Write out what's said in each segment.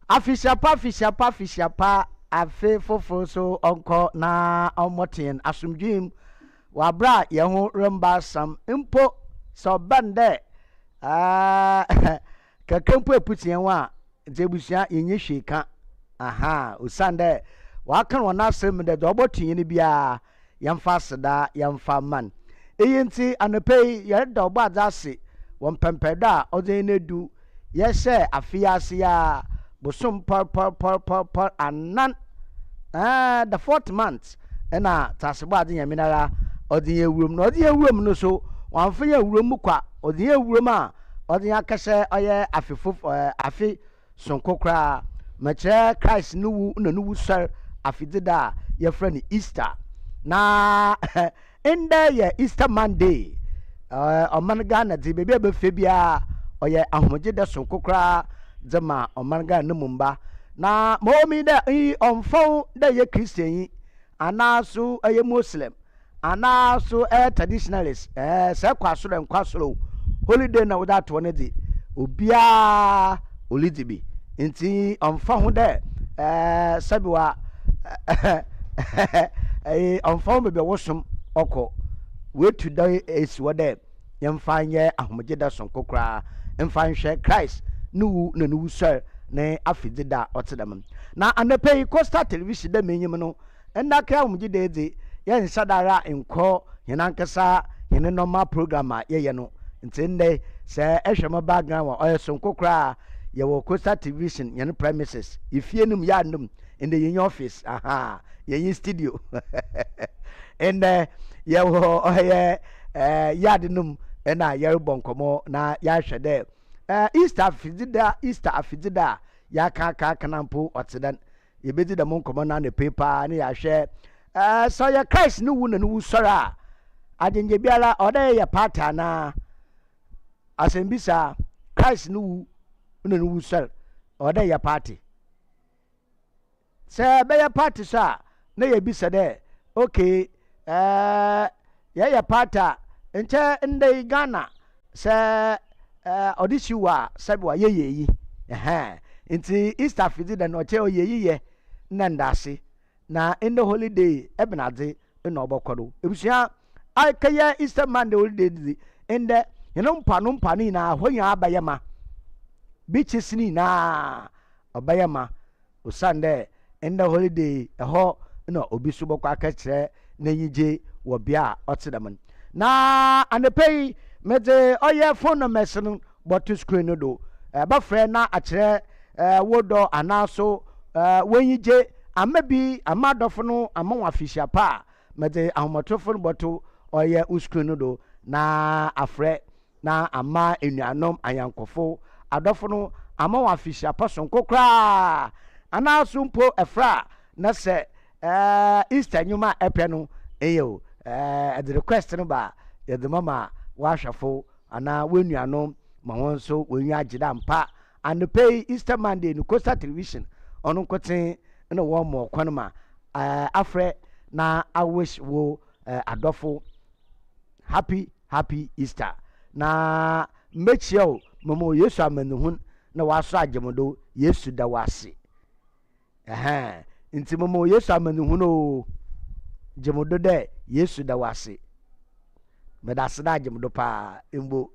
Afishapa afe foforo so onko na omoten asumdwem wabra ye ho remba sam impo so bande kakempo eputien wa jebusia yenye hweka aha usande wakan wona asem de dobotun ne bia yamfa seda yamfa man eyenti anopei ye dobo adase won pempeda ozenedu yese afiase ya Bosum par anan the 4th month ena taseba de yaminara odi ewurom no so wanfa ya ewurom kwa odi ewurom a odi akase oye afefo afi sonkokra meche Christ nuwu sir afidida ye friend Easter na ende ye Easter Monday oman Ghana di bebe be bia oye ahoje de sonkokra zema omanga numumba na momi da onfo da ye Christian yi anaso ye Muslim anaso traditionalist se kwasoro nkwasoro holiday na without one di obia olidibi nti onfo ho da sabiwa onfo bebe wosom oko wetu da esi wode yemfa nye ahomoje da sonkokra emfa nhwe Christ nuwu sir ne afidida otedam na anapei Coastal Television da menyim no enda kra umji de ye nsadara enko hinankasa hine normal program a ye no ntinde se ehwema background wa oyeso nkokra ye wo Coastal Television ye no premises ifie num ya num in the yin office aha ye yin studio and ye wo oye yard num ena ye bonkomo na ya hwede Easter afidida ya ka kanampo otedan ye bedi da monkomo na ne paper ne ya hwe so ya Christ nuwu sora adenje biara ode ya pata na asembisa Christ nuwu sora ode ya party se be ya party sa na ye bisa de okay ya pata nche ndai Ghana se odisiwa sabwa yeyeyi nti Easter fidida no che oyeyiye nandase na in the holiday ebenade na obokodo ebusia akaya Easter Monday holiday di in the mpano na honya abayama beaches ni na obayama usande in the holiday ho no obisu bokwa akachire na yije wo bia otedam na anepei mede oye phone numbers no botto screen no do ba frɛ na akire wodo anaso wenyije amabi amadofo no amawa afisia pa mede ahomotofo no botto oye screen no do na afrɛ na ama enuanom ayankofo adofo no amawa afisia pa sonkokra anaso mpo efra na se Easter nyuma epe no eyo the request no ba ye the mama wahwafo ana wenuanom ma won so wenyu agida mpa and pay Easter Monday no Coastal Television onu koten na wo mo kwanoma afre na I wish wo adofo happy Easter na mechio momo Yesu amanuhun na waso agemodo Yesu da wase nti momo Yesu amanuhun o gemodo de Yesu da wase medasida agemodo pa embo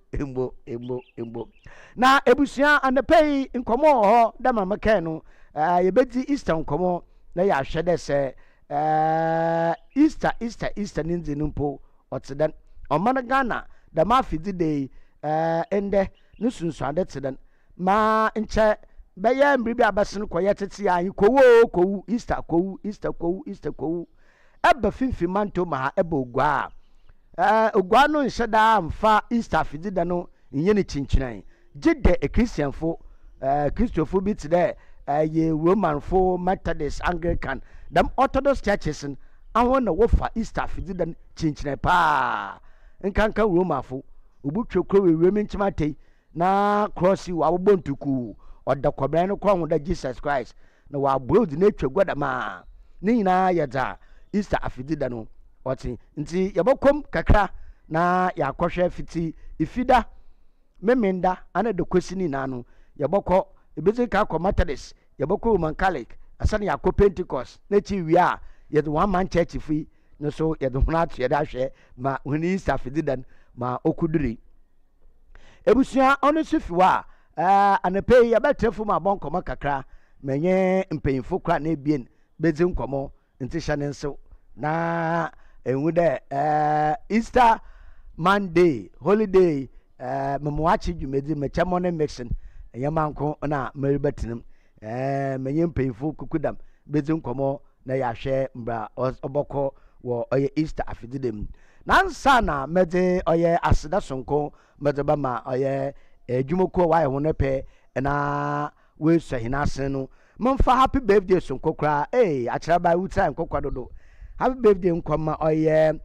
na ebusia anepei nkomo ho da mamaka no yebedi Easter nkomo na ya hwede se Easter ninzi numpo otedan omana Ghana da mafidi dey ende nusunsuade tedan ma nche beye mbribi abasene koye tete an kowu Easter kowu eba finfi manto ma ha eba ogwa ogwa no nhyɛ da mfa Easter afidida no nye ne chinchinai gide Christianfo Christopher bi te dɛ ye Romanfo Methodist Anglican them Orthodox churches ahụ na wofa Easter afidida chinchinai pa nkanka Romafo obutwe kro we menchimate na crossi wa wobontuku oda kwabran no kwa da Jesus Christ na wa broad na etwa gwadama ne nyina yɛdza Easter afidida no ɔte nti yɛbɔkom kakra na yɛakɔhwɛ fiti ifida memenda ana de kwesini na no yɛbɔkɔ ebezi ka kɔ Methodist yɛbɔkɔ Roman Catholic asane yakɔ Pentecost na chi wi a yɛde one man church fi no so yɛde hona to yɛde ahwɛ ma honi Easter afidida ma okuduri ebusua ɔno sufiwa anapɛ yɛbɛtrɛfo ma bɔnkɔmɔ kakra menye mpanyimfo kra na ebien bezi nkɔmɔ nti hyɛ ne nso na enwu dɛ Easter Monday holiday memoachi dwumedi mecha morning mixing enyamanko na meribetinim menye mpanyimfo kukudam bezi nkɔmɔ na yɛahwɛ mbra ɔbɔkɔ wɔ ɔyɛ Easter afididem nansa na mede ɔyɛ aseda sonko mede ba ma ɔyɛ adwumako wa yɛ ho ne pɛ na we sahina asen no momfa happy birthday sonko kra akyerɛ ba wutra nkokwa dodo happy birthday nkɔma ɔyɛ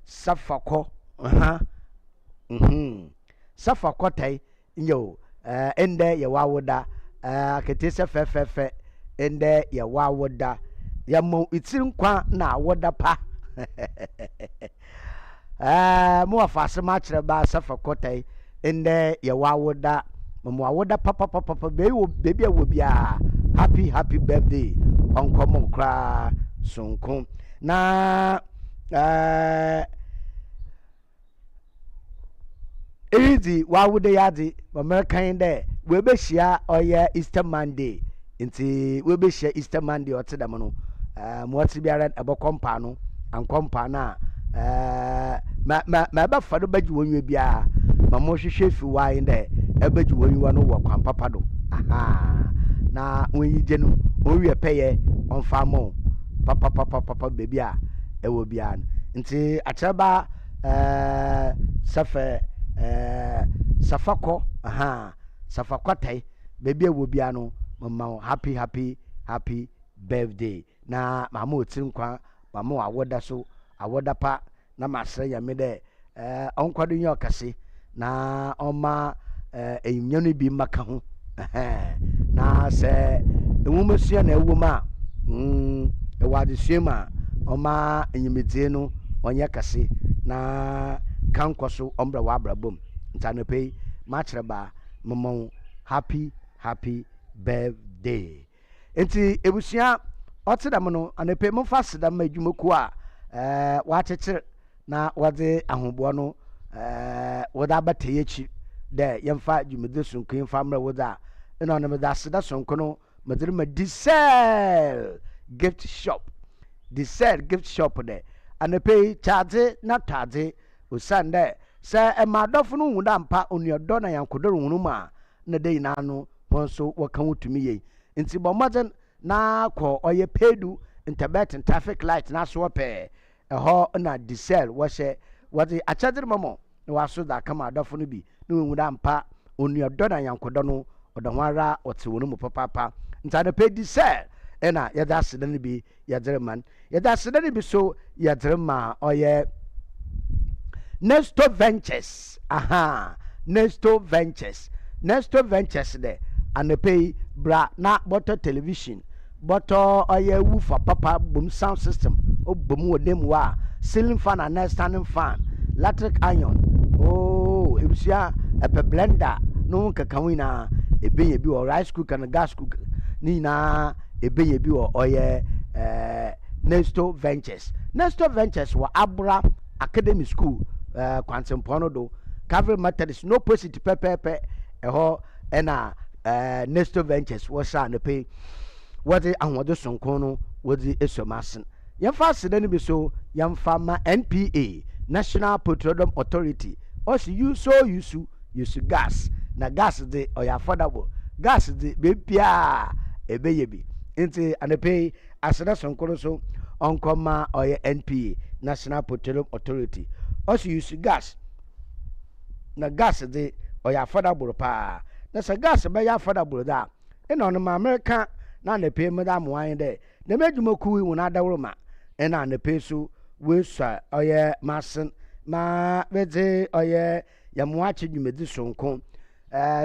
safako safako tai yo ende ye wawoda akete se fefefe ende ye wawoda ya mo itiri nkwa na awoda pa mo afase ma kyerɛ ba safako tai ende ye wawoda mo awoda papa baby wo bia happy birthday onkomo kra sonko na easy wawoda yade American de we be shia oye Easter Monday nti we be shia Easter Monday otedam no mo oti biara ebokompa no ankompa na ma ba fado baji wonwe bia ma mo hwehwe fi wa inde ebaji wonwa no wo kwan papa do na onyi je no onwie peye onfa mo papa baby a ewo bia nti atraba safa safako safakotai baby ewo bia no mama happy birthday na mama otiri nkwa mama awoda so awoda pa na masre ya me de onkwado nyo kase na oma enyano bi maka ho na se ewumasua na ewuma ewade suema oma enyimedie no onye kase na kankoso ombra wa abrabom ntanope ma kyereba mama happy birthday enti ebusua otedam no anope momfa sedam ma adwumaku a wa kyekyer na wode ahobo no woda batayechi de yemfa dwumede sonko yemfa mra woda ina no meda seda sonko no medere ma Diesel gift shop de anope charge na tade osande se emadofo no hu da mpa onuodo na yankodoro hunu ma na de ina no wonso waka wutumi ye nti bomaden na ko oye pedu intermittent traffic light na so pe eho na Diesel wo hye wode achadere momo na waso da kama adofo no bi na hu da mpa onuodo na yankodoro no odahwara ote wonu mu papa ntane pe Diesel ena yeda sedane bi yedere man yeda sedane bi so yedere ma oye Nesto Ventures Nesto Ventures de anepay bra na boto television boto oye woofer papa boom sound system o boom wodem wa ceiling fan and standing fan electric iron ebusia epe blender no kakawina ebenye bi o rice cooker and gas cooker ni na ebenye bi o oye Nesto Ventures wa abra academy school kwantempono do Calvary Methodist no positive pepepe eho ena Nesto Ventures wasa no pay wode ahwode sonko no wode esomasen yemfa sedane bi so yemfa ma NPA National Petroleum Authority osi use gas na gas de oya affordable gas de bepia ebeye bi enti anepe asena sonkoro so onkoma oye NPA National Petroleum Authority also use gas na gas de oye affordable pa na sa gas be ya affordable da e na no America na na pay me da mo an de na medwuma ku wi na da woroma e na na pay so we so oye masen ma beze oye ya mo achi dwumedi sonko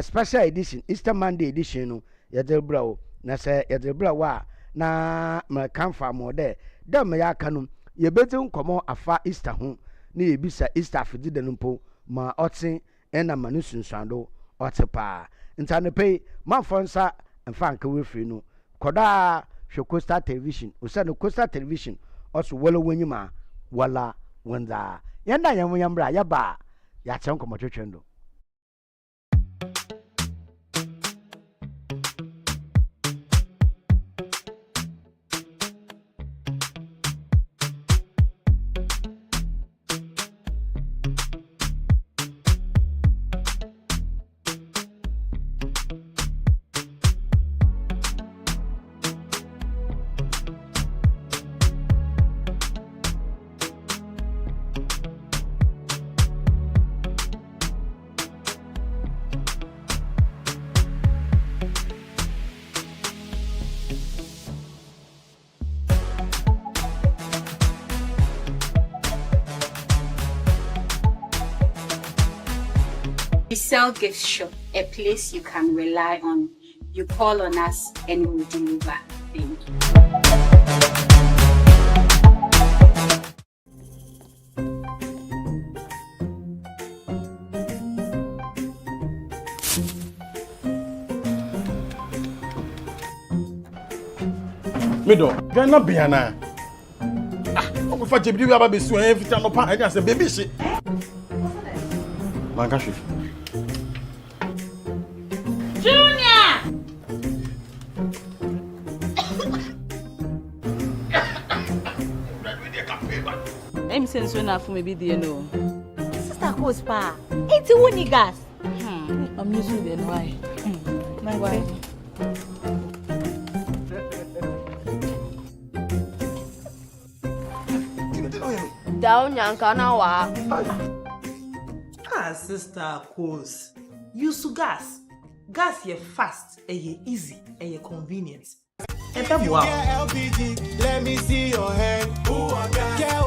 special edition Easter Monday edition no ya de brawo na se ya de brawo na ma kanfa mo de dem ya kanum ye beti nkomo afa Easter ho na ye bisa Easter afidi de mpo ma otin ena manu sunsuando otepa ntane pay manfonsa mfa nka we free no koda hwe Coastal Television usa no Coastal Television also wala wanyima wala wanda yanda yamyambra yaba ya chen komo twetwendo. We sell gift shop, a place you can rely on. You call on us and we will deliver. Thank you. Mido, Gana Biana. I'm going to be able to swim every time I say, baby, shit. Mangashi. Junior! I'm saying so enough for me, dear, no. Sister Cospa, it's a winning gas. I'm using the why. My wife. Down Yankanawa. Sister Cos. Use gas. Gas ye fast, ye easy, ye convenient. LPG, let me see your hand. Ooh, I got yeah.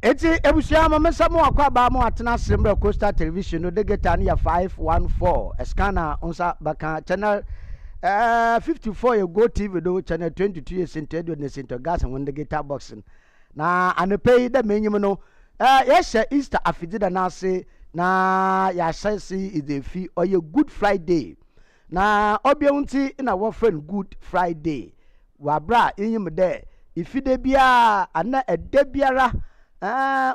Eti ebusia mamesamo akwa ba mo atena Sembra Coastal Television no de geta na 514 eskana onsa baka channel 54 ye Go TV do channel 22 ye Sintedo ne Sinto gas and the guitar boxing na anepay da menyim no yes Easter afidida na say na ya say is the fee or ye Good Friday na obiunti na wo friend Good Friday wa bra enyim de ifide bia ana ede biara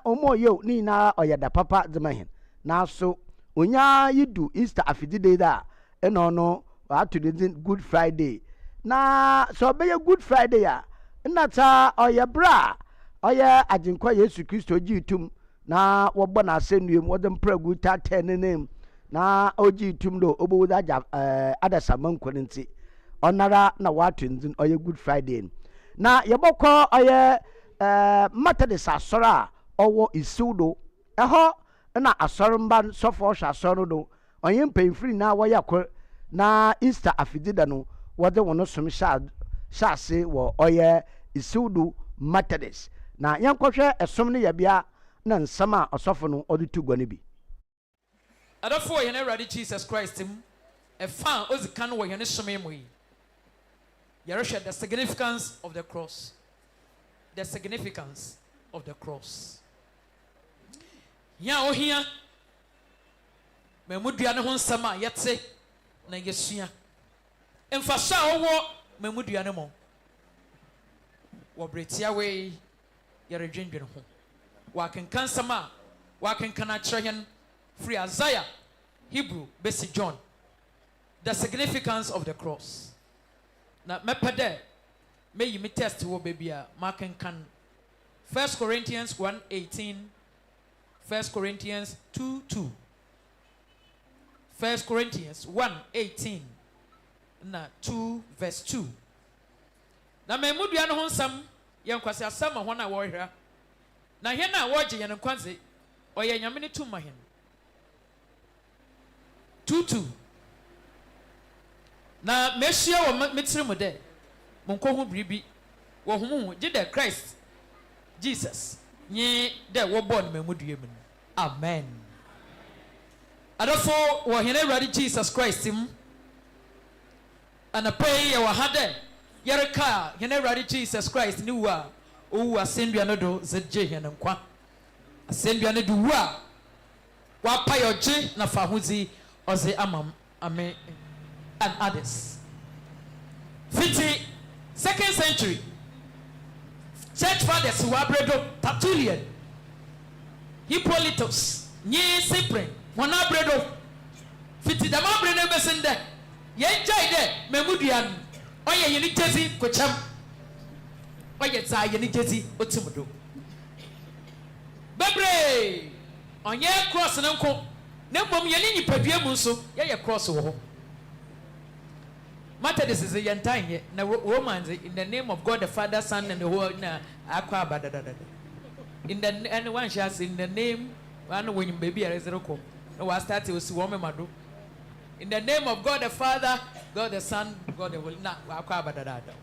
omo yo ni na oyada papa zemahin na so onya yidu Easter afidide da eno no atu de Good Friday na so be Good Friday ya na ta oyabra ɔyɛ agyenkwa yesu kristo gyi tum na wɔbɔ n'asɛnnua mu wɔde mpragu tatɛ ne nam na ɔgyi tum do ɔbɛwu agya adasama nkɔ ne nti ɔnara na wato ndzin ɔyɛ good friday na yɛbɔkɔ ɔyɛ methodist asɔre a ɔwɔ isiw do ɛhɔ na asɔre mba sɔfo ɔhwɛ asɔre no do ɔyɛ mpanyinfo nyinaa wɔyɛ kor na easter afidida no wɔde wɔn som hyɛ ase wɔ ɔyɛ isiw do methodist na yɛnkɔhwɛ ɛsom no yɛbea na nsɛm a ɔsɔfo no ɔde tu gua no bi adɔfo yɛn awurade jesus christ mu ɛfa a ɔzika no wɔ yɛn som mu yi yɛrehwɛ the significance of the cross the significance of the cross yɛn a ohia mamudua ne ho nsɛm a yɛte na yɛsua mfaso a ɔwɔ mamudua ne mo wɔ bretia wei yɛredwendwen ho wakenka nsɛm a wakenka akyerɛ yɛn firi Isaiah Hebrew besi John the significance of the cross na mepede meyi me test wo baby a makenkan 1 Corinthians 1:18 1 Corinthians 2:2 1 Corinthians 1:18 na 2 verse 2 na memudua no ho nsam yɛnkwase asɛm a hɔn a wɔhwɛ na hɛn a wɔgye yɛn nkwanze ɔyɛ nyame ne tuma hɛn 2:2 na mehyia wɔ metire mu dɛ monko ho biribi wɔ homo gye dɛ Christ Jesus nye dɛ wɔbɔ no memudua mu amen adofo wɔ hɛn awurade Jesus Christ mu anapɛ yɛ wɔ ha dɛ yɛreka hɛn awurade Jesus Christ ne wu a owu asendua no do zedje hɛn nkwa asendua no do wu a wapa yɔgye na fa hozi ɔze amam ame and others 2nd century church fathers who abredo Tertullian Hippolytus nye Cyprian wɔn abredo fiti dama abredo besende yɛn gyae dɛ memudua no ɔyɛ yɛn gyezi kokyam ɔyɛ tsa yɛn gyezi otim do bebre ɔnyɛ cross ne nko na mmom yɛn nipadua mu nso yɛyɛ cross wɔ hɔ Methodist is yɛn tan yɛ na Romans in the name of God the Father Son and the Holy na akwa abadadada in the anyone shall say in the name one when baby are zero no was start to see woman mado in the name of God the Father God the Son God the Holy na akwa abadadada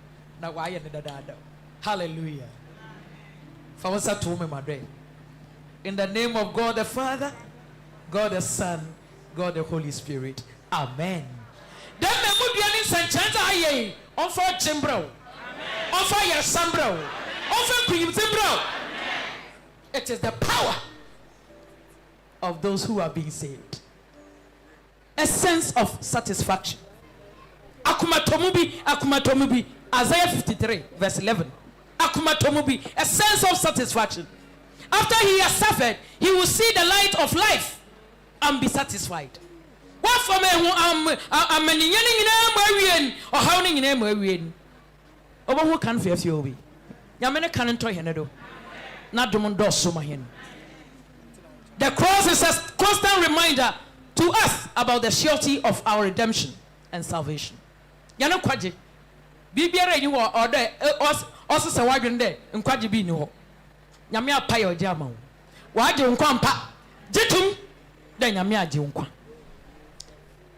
na wa yɛ ne dadada hallelujah for what's that to woman mado in the name of God the Father God the Son God the Holy Spirit amen. Then memudua ni sanchanta aye on for chimbro on for your sambro on for kuyimzimbro it is the power of those who are being saved a sense of satisfaction akumatomubi Isaiah 53 verse 11 akumatomubi a sense of satisfaction after he has suffered he will see the light of life and be satisfied. What for me am many nyina or how many nyina mawien obo who can fear you be yamene kan nto hene do na dom do so ma hen. The cross is a constant reminder to us about the surety of our redemption and salvation. Yana kwaje bibiara ni wo odo os se wadwen de nkwaje bi ni ho nyame apaye oje ama wo waje nkwa mpa jitum de nyame aje nkwa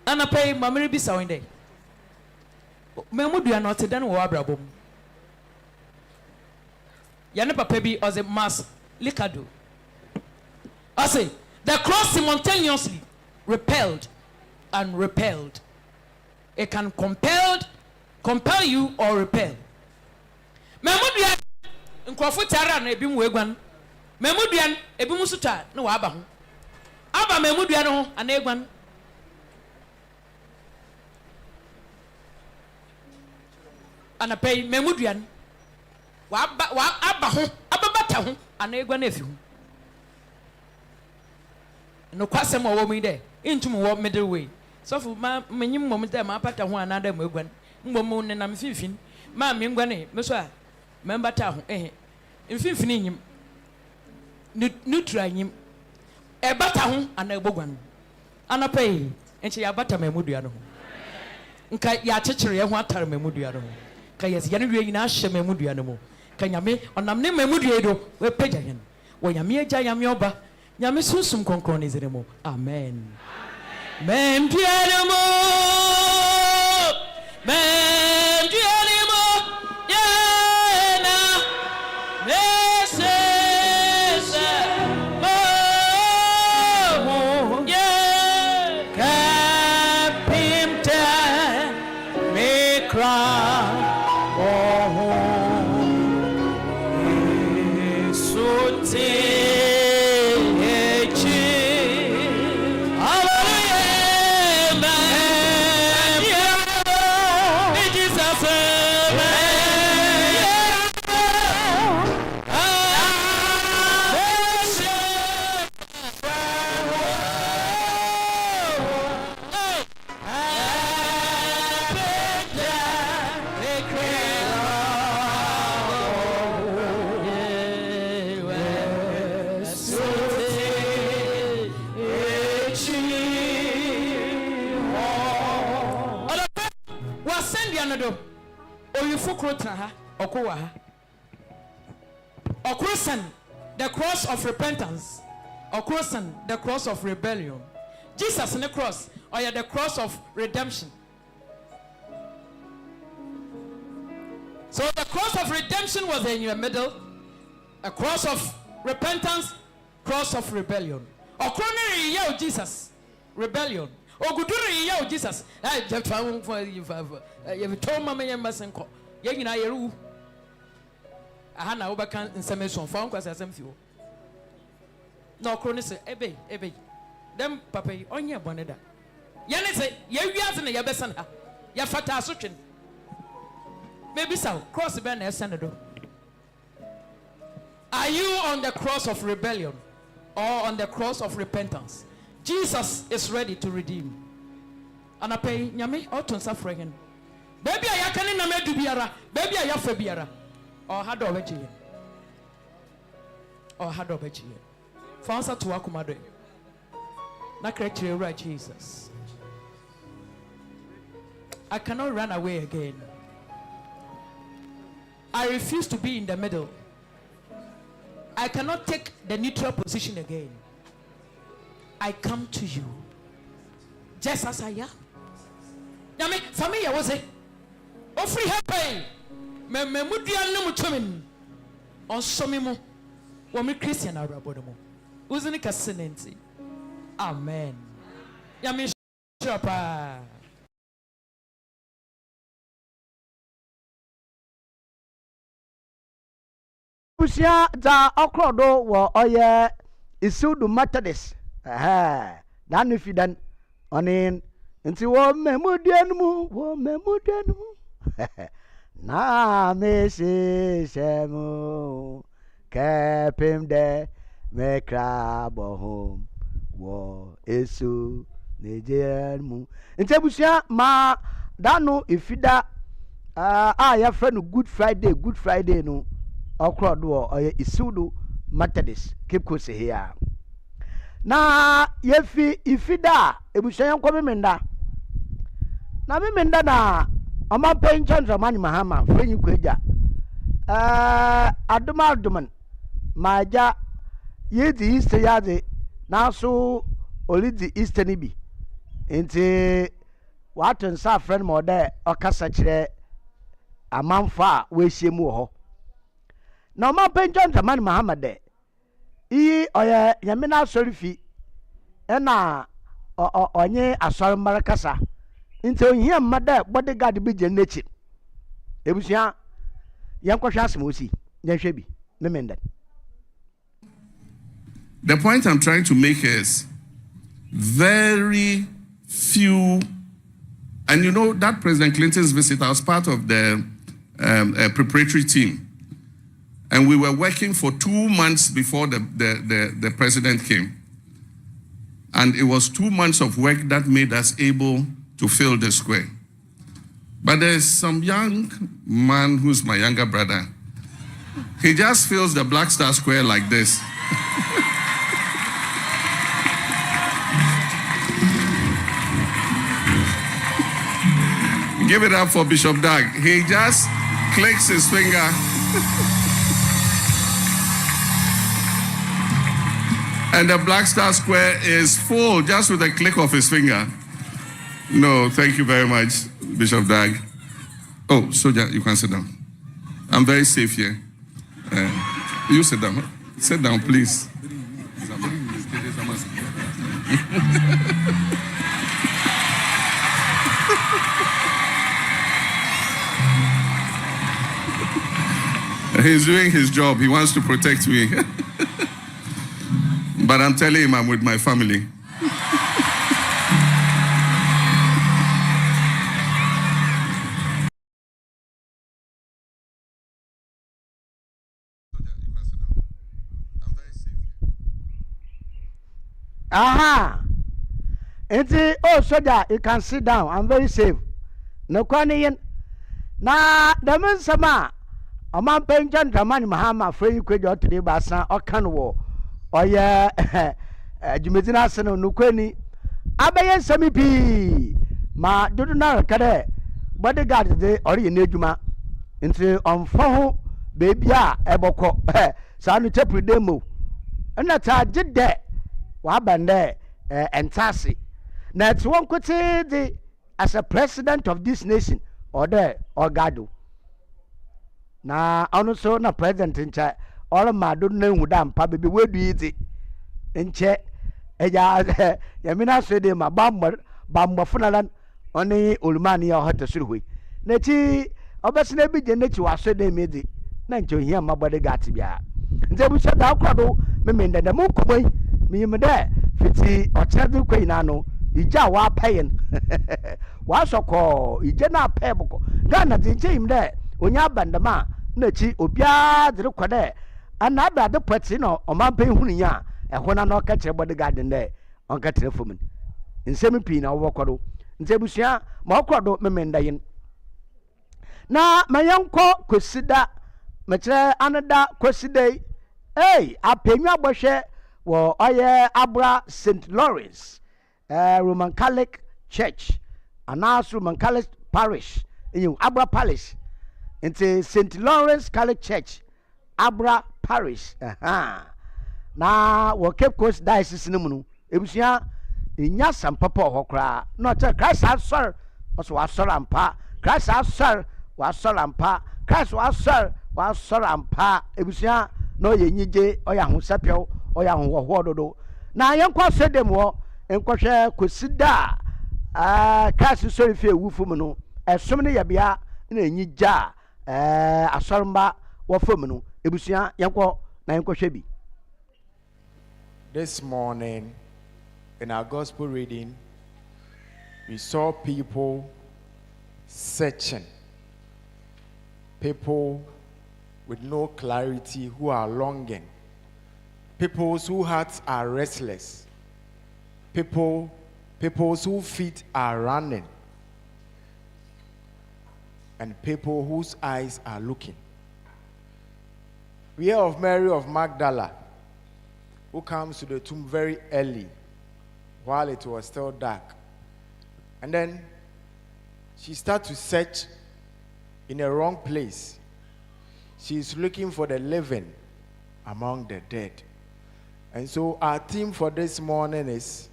anapay mamere bi sawen de memudua no te dan wo abrabom ya ne papa bi oze mas likado I say the cross simultaneously repelled and repelled. It can compel you or repel. Memudua nkofo tara na ebi mu egwan memudua ebi mu suta na wa aba ho aba memudua no ho ana egwan ana pay memudua wa aba ho ababata ho ana egwan afi ho no kwasem owo mi de intum wo middle way so for ma menyim mom de ma pata ho ana da egwan mbom ne nam fifin ma me ngwane me so a membata ho mfimfini nyim nutra nyim ebata ho ana ebogwan anapay enche ya bata mamudua no nka ya chechire ho atare mamudua no ka yes ya ne wie nyina ahye mamudua no mu ka nyame onam ne mamudua do we pagya hen wo nyame agya nyame oba nyame sunsum konkron ne zere mu amen men pianimo men pianimo yeah na the cross of repentance, or crossing the cross of rebellion. Jesus in the cross, or the cross of redemption. So the cross of redemption was in your middle, a cross of repentance, cross of rebellion. Or coronary yell Jesus, rebellion. Or guduri yell Jesus. I just found for you told Mamma Masenko. Yang I ru. Ahana obakan nsemeson fa nkwasa asem fi wo na okro ne se ebe dem papa yi onye bone da ye ne se ye wiase ne ye besan ha ye fata asotwen maybe so cross be na esen do. Are you on the cross of rebellion or on the cross of repentance? Jesus is ready to redeem. Anapay nyame oton safre hen baby ayakane na medu biara baby ayafa biara or had already or had already fansa to akumado na create right Jesus. I cannot run away again. I refuse to be in the middle. I cannot take the neutral position again. I come to you just as I am. Yami, for me, I was a free help. Memudia no mutumin on somimo. Wami Christian Arabodomo. Uzini kasinenti. Amen. Yami shapa. Busia za okrodo wo oye isudu Methodist. Dan if you dan onin nti wo memudianmu na mesi shemu kepim de mekra bohom wo esu nejenmu nti busia ma danu ifida ya friend Good Friday no okrodo oye isudu Methodist keep course here na yefi ifida ebusia yanko memenda na memenda na ama penchanza mani mahama fenyi kweja aduman maja yedi easter yaze naso olidi easter ni bi enti watu nsa friend mo de okasa kire amanfa we hyemu ho na ama penchanza mani mahama de iyi oye nyamena sorifi ena onye asori marakasa nti ohia mmada bodyguard bi je nechi ebusia yankwohwe asimosi nyanhwe bi memenda. The point I'm trying to make is very few, and you know that President Clinton's visit, I was part of the preparatory team. And we were working for 2 months before the president came. And it was 2 months of work that made us able to fill the square. But there's some young man who's my younger brother he just fills the Black Star Square like this. Give it up for Bishop Doug. He just clicks his finger. And the Black Star Square is full just with a click of his finger. No, thank you very much, Bishop Doug. Oh, Soldier, you can sit down. I'm very safe here. You sit down. Sit down, please. He's doing his job. He wants to protect me. But I'm telling him I'm with my family. Aha! Oh, soldier, you can sit down. I'm very safe. No crying. Na the man sama. A man paying gentleman Mahama free you could go to the Bassa or Canwo. Or yeah, Jimizina Sano Nukweni. Abayan Sami P. Ma do not care. Bodyguard the Orienejuma. Into on phone, baby, Eboko. Sanu Tepu demo. And that's how I did that. Wabande and Tassi. Now it's one could say the as a president of this nation or there or Gado. Na also na president in chat all of my don't know who damn probably where do it in chat. Yamina said him a bumper funalan only Ulmani or Hotter Surway. Neti obviously be the nature was said they made it. Nanto here my body got to be out. They will shut down Crado, meaning that the Mokaway, me there, Fitzy or Chadu Quainano, Ija wa paying. Was so called Ijana Pebble. Ghana the Jim there, when you bandama. Nachi Obia the Quade, and I bad the Patino or my pay Hunia, and when I not catch a bodyguard there, on catch a woman. In Semipina or Wakado, in Zebusia, Mokado Memendayan. Now, my young court could sit that, Matre Anada Quesiday. Hey, I pay me a bushe, well, I Abra St. Lawrence, Roman Catholic Church, and now Roman Catholic Parish, in Abra Palace. Into St. Lawrence Catholic Church, Abra Parish. Na wo Cape Coast Diocese no mu no. Ebusia enya sampapa hokra. No che Christ asor, also asor ampa. Christ asor, wa asor ampa. Christ wa asor ampa. Ebusia no ye nyije oya ho sapio, oya ho hododo. Na yenkwa sedem wo enkwhwe kwesida Christ sorry fe wufu mu no. Esom ne yebia na enyija asarmba wa famunu ebusia yanko na yanko hwebi. This morning in our gospel reading we saw people searching, people with no clarity who are longing, people whose hearts are restless, people whose feet are running, and people whose eyes are looking. We hear of Mary of Magdala, who comes to the tomb very early while it was still dark. And then she starts to search in a wrong place. She is looking for the living among the dead. And so our theme for this morning is,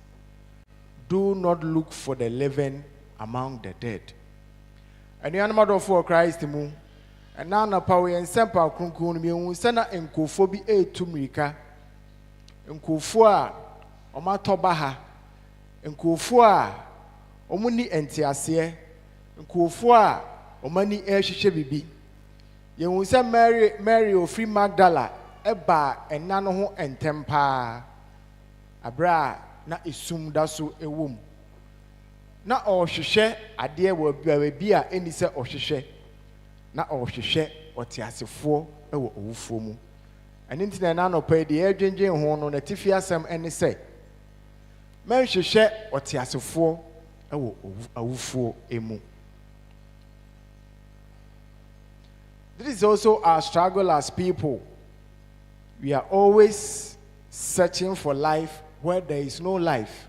do not look for the living among the dead. And the animal for Christ mu, and now na power and semper kunkun mi unsana enkofo bi etumrika. Enkofo a omatoba ha, enkofo a omuni entiase, enkofo a omani ehwehwe bibi. Ye unsa Mary ofri Magdala eba enna no ho entempa. Abra na esum da so ewom. Na ohwehwe ade wo bi a eni se ohwehwe na ohwehwe otiasefo ewo owufo mu ani ntina na no pa de adwenjen ho no na tifi asem eni se menhwehwe otiasefo ewo owufo emu. This is also our struggle as people. We are always searching for life where there is no life.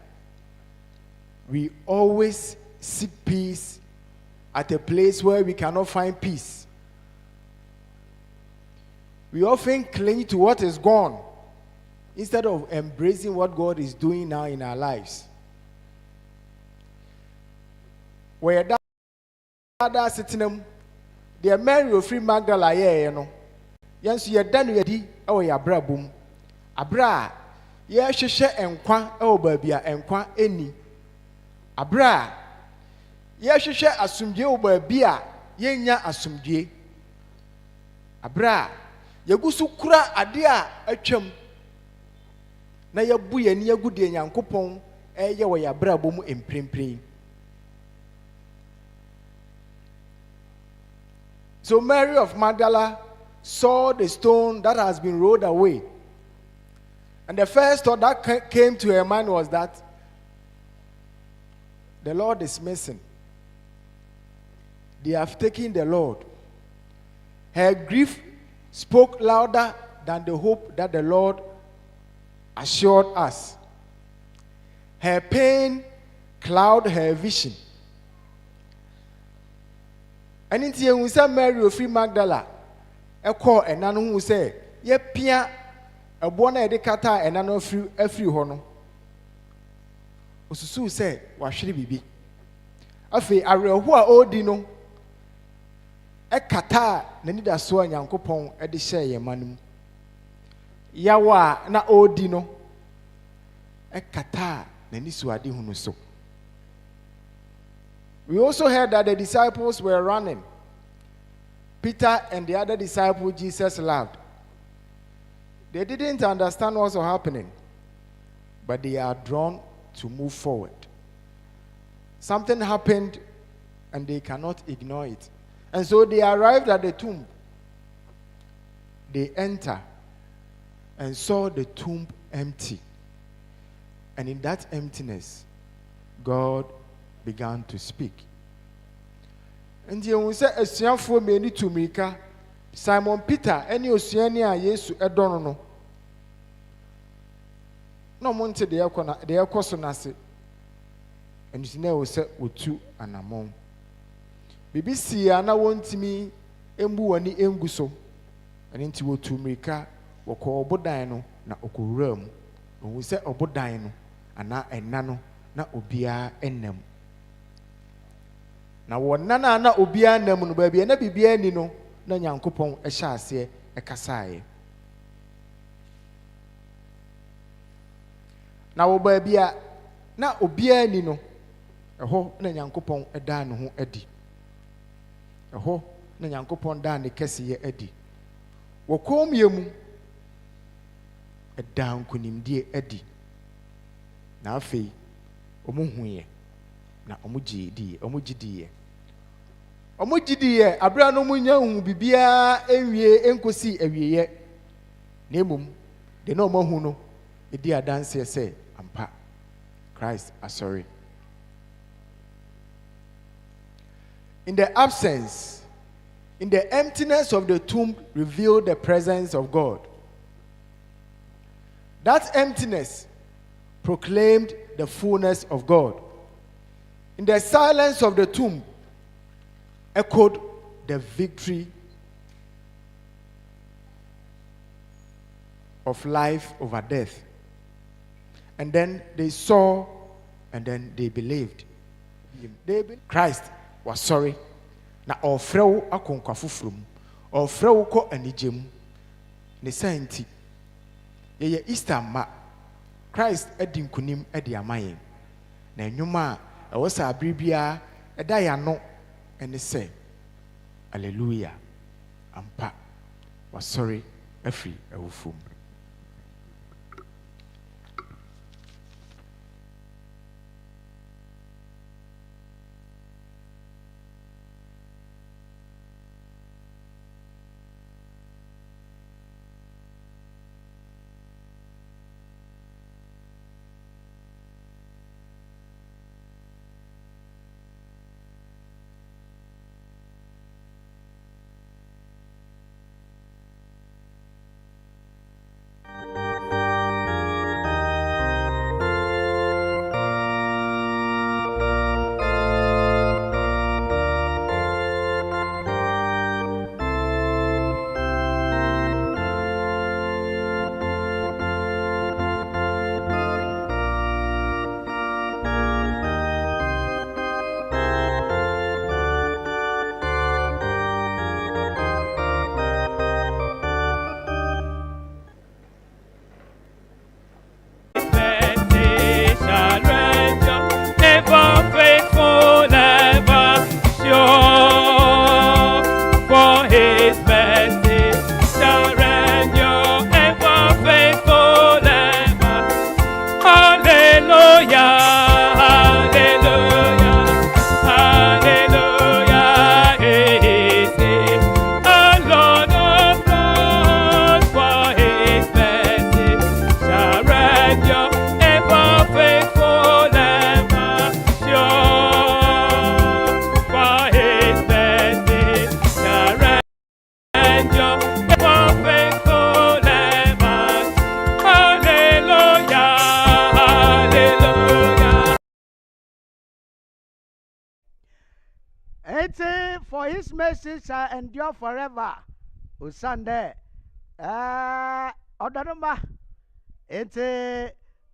We always seek peace at a place where we cannot find peace. We often cling to what is gone instead of embracing what God is doing now in our lives. Where that sitting the Mary of Free Magdala, you know, yes, you are done with it, oh, ya bra boom. Abra, ye share and qua, oh, baby, and qua any. Abra, ye share asumje, oh, baby, ye nya asumje. Abra, ye gusu kura adia a chum. Na ya buye ni ya gudi yan kupon, ye wa ya bra boom in prim. So Mary of Magdala saw the stone that has been rolled away. And the first thought that came to her mind was that the Lord is missing. They have taken the Lord. Her grief spoke louder than the hope that the Lord assured us. Her pain clouded her vision. And in the end, we Mary of Free Magdala, a call and none who say, ye pia a bona edicata and none free a free honor. Ususu say, what should it be? Afe, I real who are old dino. A kata, Nanida swan yankopon at the share manum. Yawa na old dino. A kata, Naniswadi hunuso. We also heard that the disciples were running. Peter and the other disciple Jesus loved. They didn't understand what was happening, but they are drawn to move forward. Something happened and they cannot ignore it. And so they arrived at the tomb. They enter and saw the tomb empty. And in that emptiness, God began to speak. And you say a sian for me to Mika, Simon Peter, any Oceania, Yesu, Edono. No monte de Akosonase, and you know, set with two and among. BBC, and I want me, Embu and Enguso, and into to Mika, or call Bodino, na Okurum, and we say Obodino, and na and nano, na Obia enem. Na wonana na obia nam no baby na bibia ni no na nyankopon e hya ase e kasae na wo baabia na obia ni no eho na nyankopon e da ne ho adi eho na nyankopon da ne kese adi wo komye mu e da nkunimdie adi na afei omuhuye na omugidi abra no munya hu bibia enwie enkosi awieye na emum de na omahu no edi adanse say ampa Christ sorry. In the emptiness of the tomb revealed the presence of God. That emptiness proclaimed the fullness of God. In the silence of the tomb, echoed the victory of life over death. And then they saw, and then they believed. Christ was sorry. Na ofrew akonkwa fufrum. Ofrew ko anigem. Ne santi. Ye Easter ma. Christ edi nkunim edi amayen. Na enwuma a ɛwɔ sɛ abiribia ɛda ya no ɛne sɛ hallelujah ampa wasɔre afiri awufom. endure, ever faithful, ever sure. For his mercy shall endure, ever faithful, ever. Hallelujah, hallelujah. And for his mercy shall endure forever. O Sunday. Odoroma. And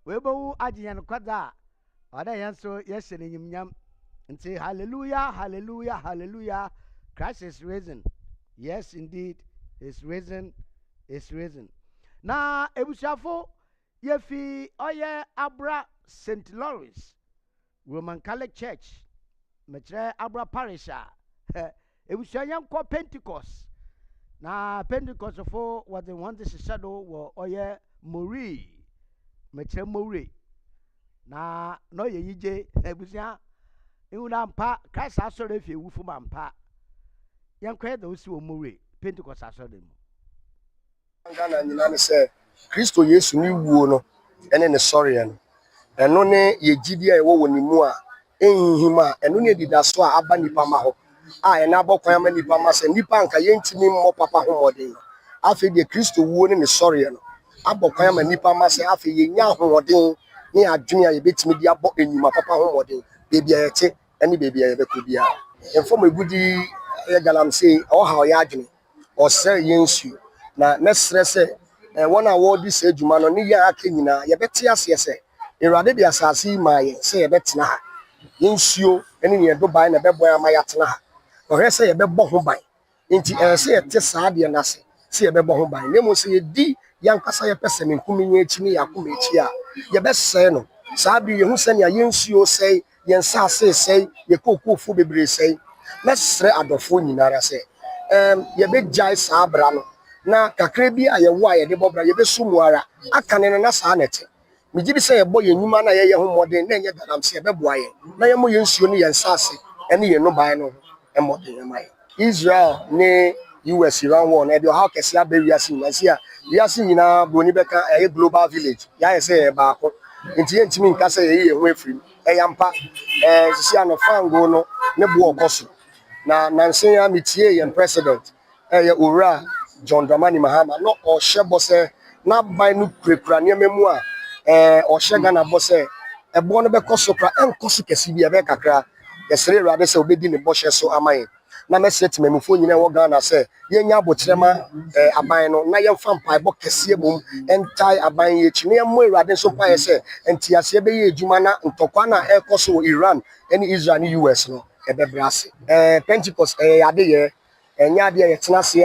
we bo ajian kwada. Oda yanso yes in yam. And say hallelujah, hallelujah, hallelujah. Christ is risen. Yes, indeed, is risen, is risen. Na ebushafo yefi oye Abra St. Lawrence Roman Catholic Church. Metre Abra Parish. Ebushayan ko Pentecost. Na Pentecost fo was the one this shadow wo oye Mori. Metre Mori. Na no ye yije ebusha Una mpa Christ asore fi wufu mampa. Yan kwe da osi wo Mori Pentecost asore mu. Ghana nyina ne sɛ Kristo Yesu ni wuo no ene ne sɔre no ɛno ne yegidi a ɛwɔ wɔ ne mu a enhihim a ɛno ne didaso a aba nipa ma hɔ a ɛna abɔkwan ama nipa ma sɛ nipa anka yɛntimi mmɔ papa ho mɔden afei de Kristo wuo ne sɔre no abɔkwan ama nipa ma sɛ afei yenya ahoɔden ne adwene a yɛbɛtimi di abɔ enyuma papa ho mɔden beebi a yɛte ɛne beebi a yɛbɛkɔ bia ɛfɔm egudi yɛ galamsey ɔha ɔyɛ adwene ɔsɛ yɛnsu na mesrɛ sɛ wɔn a wɔdi sɛ adwuma no ne yɛ aka nyinaa yɛbɛte aseɛ sɛ Awurade de asase yi maa yɛn sɛ yɛbɛtena ha yɛnsuo ne ne yɛdoban na bɛbɔ ama yɛatena ha ɔhwɛ sɛ yɛbɛbɔ ho ban nti sɛ yɛte saa deɛ no ase sɛ yɛbɛbɔ ho ban na mmom sɛ yɛdi yɛnkasa yɛpɛ sɛ menkumi nyɛ akyi ne yɛakoma akyi a yɛbɛsɛe no saa bere yɛhu sɛnea yɛnsuo sɛe yɛn nsase sɛe yɛkɔɔkɔɔfo bebree sɛe mɛsrɛ adɔfoɔ nyinara sɛ yɛbɛgyae saa bra no na kakra bi a yɛwo a yɛde bɔbra yɛbɛsu mu ara aka ne na saa nete megye bi sɛ yɛbɔ yɛn nnwuma na yɛyɛ ho mmɔden na ɛnyɛ galamsey yɛbɛboa yɛn na yɛmmɔ yɛn nsuo ne yɛn nsase ne yɛn nnoban no mmɔden ɛma yɛn Israel ne US Iran war na ɛde ɔhaw kɛse aba wiase nyinaa si a wiase nyinaa broni bɛka ɛyɛ global village yɛayɛ sɛ yɛyɛ baako nti yɛntumi nka sɛ yɛyɛ yɛn ho afiri ɛyɛ mpa sisi ano fango no ne bo ɔkɔ so na nansen a metie yɛn president ɛyɛ owura John Dramani Mahama no ɔhyɛ bɔ sɛ na ban no kurakura nneɛma mu a ɔhyɛ Ghana bɔ sɛ ɛbɔ no bɛkɔ so kora ɛnkɔ so kɛse bi ɛbɛ kakra yɛsrɛ Awurade sɛ obɛdi ne bɔhyɛ so ama yɛn na mɛsrɛ temamufoɔ nyinaa wɔ Ghana sɛ yɛnya abokyerɛma aban no na yɛmfa mpaebɔ kɛseɛ bom ɛntae aban yɛ akyi na yɛmmɔ Awurade nso mpaeɛ sɛ ntiaseɛ bɛyɛ adwuma na ntɔkwa no a ɛrekɔ so wɔ Iran ne Israel ne US no ɛbɛbrɛ ase Pentecost ɛyɛ adeyɛ ɛnyɛ adeɛ yɛtena ase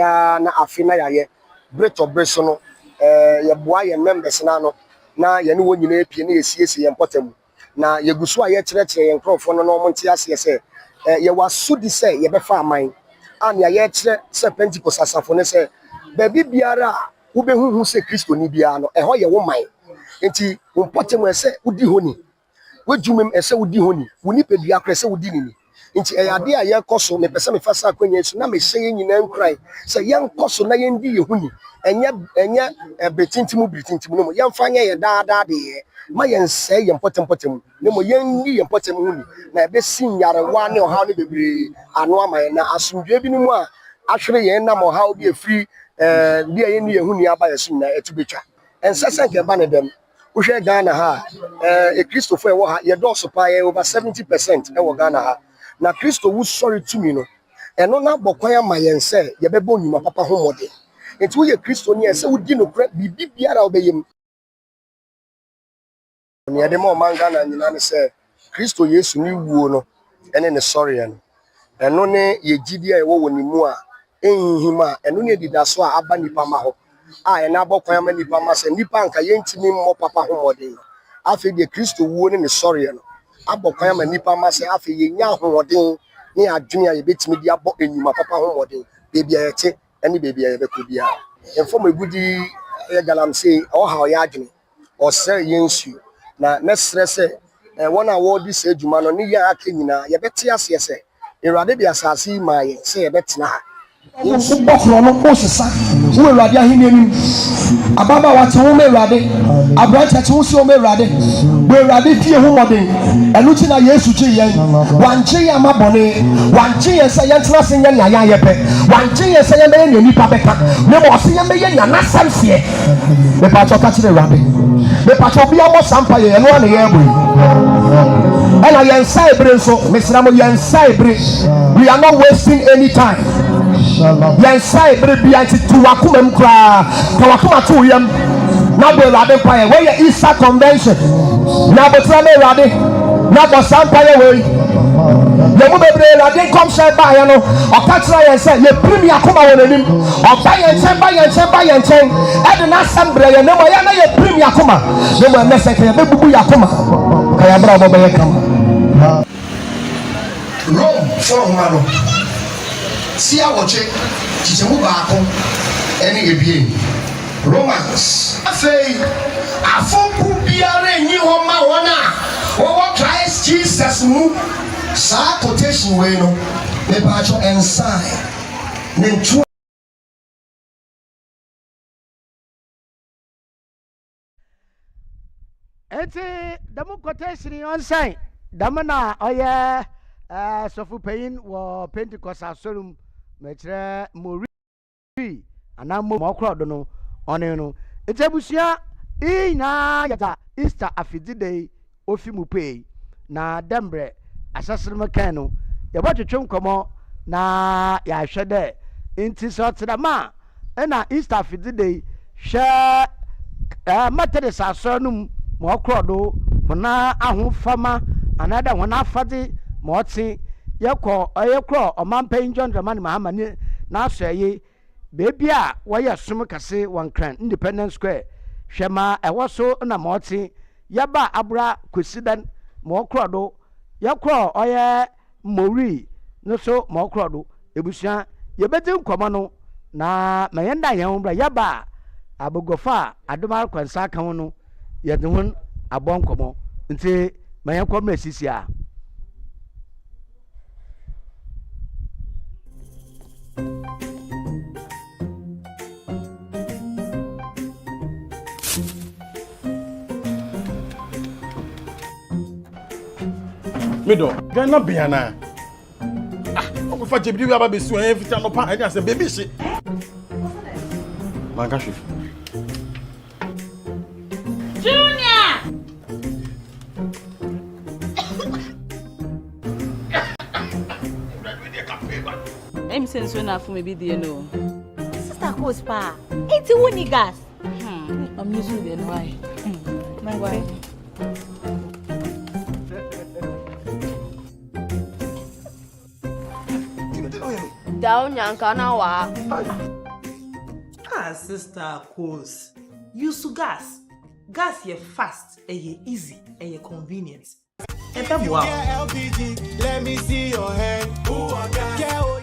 na afe na yɛayɛ bretɔ bre so no yɛboa yɛn members na no na yɛne wɔn nyinaa pie na yɛsiesie yɛn pɔtɛ mu na yɛgu so a yɛkyerɛkyerɛ yɛn nkurɔfoɔ no na wɔn nte aseɛ sɛ yɛwɔ asodi sɛ yɛbɛfa aman a nea yɛkyerɛ sɛ Pentecost asafo ne sɛ baabi biara a wobɛhuhu sɛ Kristoni biara no ɛhɔ yɛ wo man nti wo mpɔtɛ mu ɛsɛ wodi hɔ ni w'adwuma mu ɛsɛ wodi hɔ ni wo nipadua korɛ sɛ wodi ne ni nti ɛyɛ ade a yɛkɔ so mepɛ sɛ mefa sa akwanya so na mehyɛ yɛn nyinaa nkuran sɛ yɛnkɔ so na yɛndi yɛn ho ni ɛnyɛ betintim no mu yɛmfa nyɛ yɛ daadaa deɛ ma yɛnsɛe yɛn mpɔtɛmpɔtɛ mu na mo yɛnni yɛn mpɔtɛm ho ni na ɛbɛsi nyarewa ne ɔhaw no bebree ano ama yɛn na asomdwoe bi no mu a ahwere yɛn nam ɔhaw bi afiri bi a yɛnni yɛn ho ni aba yɛ so nyinaa ɛto bɛtwa ɛnsɛ sɛ nkɛba ne dɛm wohwɛ Ghana ha Kristofo ɛwɔ ha yɛdɔɔso paa yɛ over 70% ɛwɔ Ghana ha na Kristo wu sɔre tumi no ɛno na bɔkwan ama yɛn sɛ yɛbɛbɔ nnwuma papa ho mmɔden nti woyɛ Kristo ni ɛsɛ wodi no korɛ biribi biara wobɛyɛ mu ne yɛde ma ɔman Ghana nyinaa ne sɛ Kristo Yesu ne wuo no ɛne ne sɔre no ɛno ne yɛgyidi a ɛwɔ wɔ ne mu a ɛnhihim a ɛno ne didaso a aba nipa ma hɔ a ɛna abɔkwan ama nipa ma sɛ nipa anka yɛntimi mmɔ papa ho mmɔden afei deɛ Kristo wuo ne sɔre no abɔkwan ama nipa ma sɛ afei yɛnya ahoɔden ne adwene a yɛbɛtumi di abɔ enyuma papa ho mmɔden beebi a yɛte ne beebi a yɛbɛkɔ biara ɛfɔm egudi yɛ galamsey ɔha ɔyɛ adwene ɔsɛ yɛnsuo na mɛsrɛ sɛ wɔn a wɔdi sɛ adwuma no ne yɛ aka nyinaa yɛbɛte aseɛ sɛ Awurade de asase yi maa yɛn sɛ yɛbɛtena ha yɛnsuo bɔkorɔ no kɔ sesa wo Awurade ahenni anim ababa wate wo merade abrante te wo si wo merade merade fie ho moden enu ti na Yesu chi yen wanche ya mabone wanche yen se yen tena se yen nya ya ye pe wanche yen se yen be yen nipa beka me mo se yen be yen nya na samfie me pa cho ka chi merade me pa cho bia mo sampa ye eno na ye boy ena yen sai bre so me sira mo yen sai bre we are not wasting any time yen sai bre bia ti tu akoma m kra ka wakoma to yam na bo rade pa ye we ye Easter convention na bo tra me rade na bo sampa ye we ye mo bebre rade kom say ba ye no o ka tra ye say ye primi akoma won anim o ba ye chen e de na sambre ye no mo ye na ye primi akoma no mo na say ke be bubu ya akoma ka ya bra bo be ye kam Rome for humano si awoche chichemu ba akon ene ebie Romans afei afoku biara nyi ho ma wona wo Christ Jesus mu sa quotation we no me ba cho ensign ne ntu enti damu quotation on sign damana oye sofu pain wo Pentecost asorum mechre mori ana mo crowd no one no etebusia na yata Easter afidide ofi mu pay na dembre asasrem kan no ye botwetwe nkomo na ya hwede enti so tedama na Easter afidide hwe Methodist asonum mo crowd hona ahofama anada hona afade mo ti yekọ oyekọ omampan John Dramani Mahama ni na so yi bebi a woyɛ som kase wankran Independence Square hwema ɛwɔ so na mɔte yaba abra kwesidan mɔkrodo yakro ɔyɛ mori no so mɔkrodo ebusua yebedi nkɔmɔ no na mayenda yɛn bra yaba abogofa adomar kwansa kan no yɛde ho abɔ nkɔmɔ nti mayen kɔmɛ sisia Mido, Ghana Biana. I'm going to be able to see everything on pan. I say, baby, shit. Mangashi. Junior! I'm saying so enough for me, you know. Sister Cospa, it's a winning gas. I'm using it. Why? Why? Down Yankana wa. Sister Cos. Use gas. Gas ye fast, ye easy, ye convenient. LPG, let me see your hand. Ooh, I got yeah.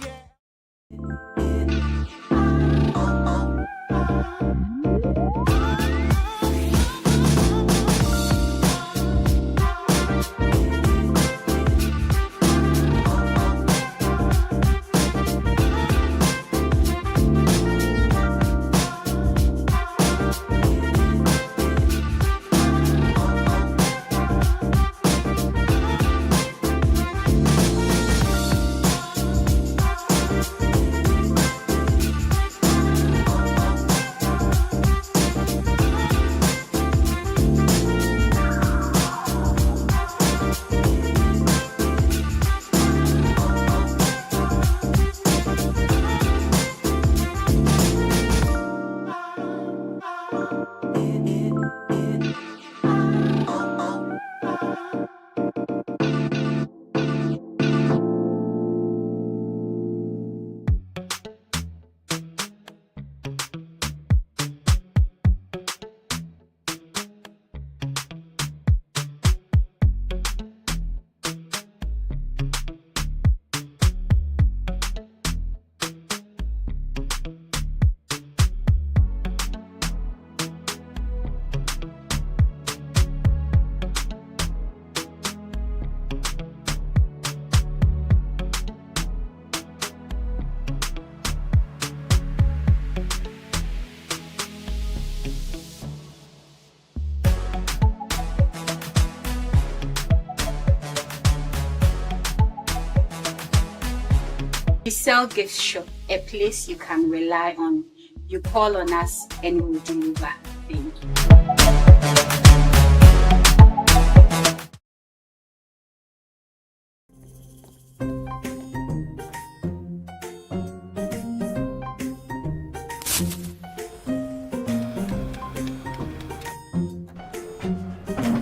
We sell gift shop, a place you can rely on. You call on us and we'll deliver. Thank you.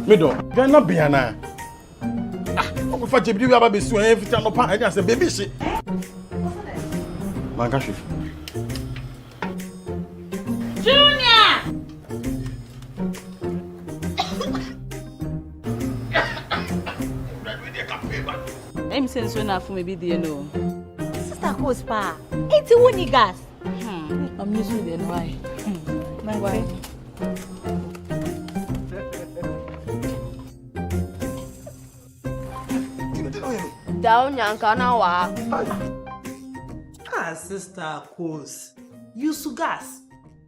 Mido, Ghana Biana. Oku fa jebidi wi aba besu en fita no pa e say baby she. Man ka hwe. Junior! I'm saying so now for maybe the no. Sister Coast pa. It's who gas. I'm using the why. Why? Down yanka na wa. Ah, Sister Coast. Use gas.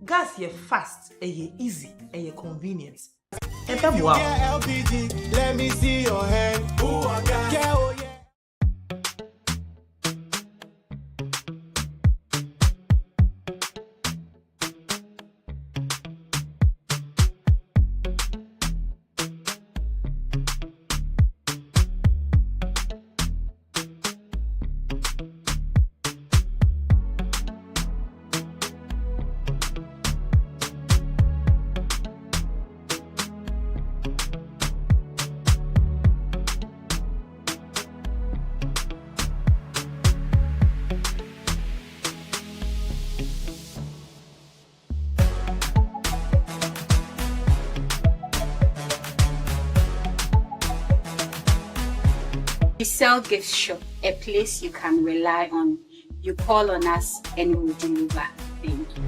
Gas ye fast, ye easy, ye convenient. And wow. LPG, let me see your hand. Ooh, I got yeah. We sell gift shop, a place you can rely on. You call on us and we'll deliver. Thank you.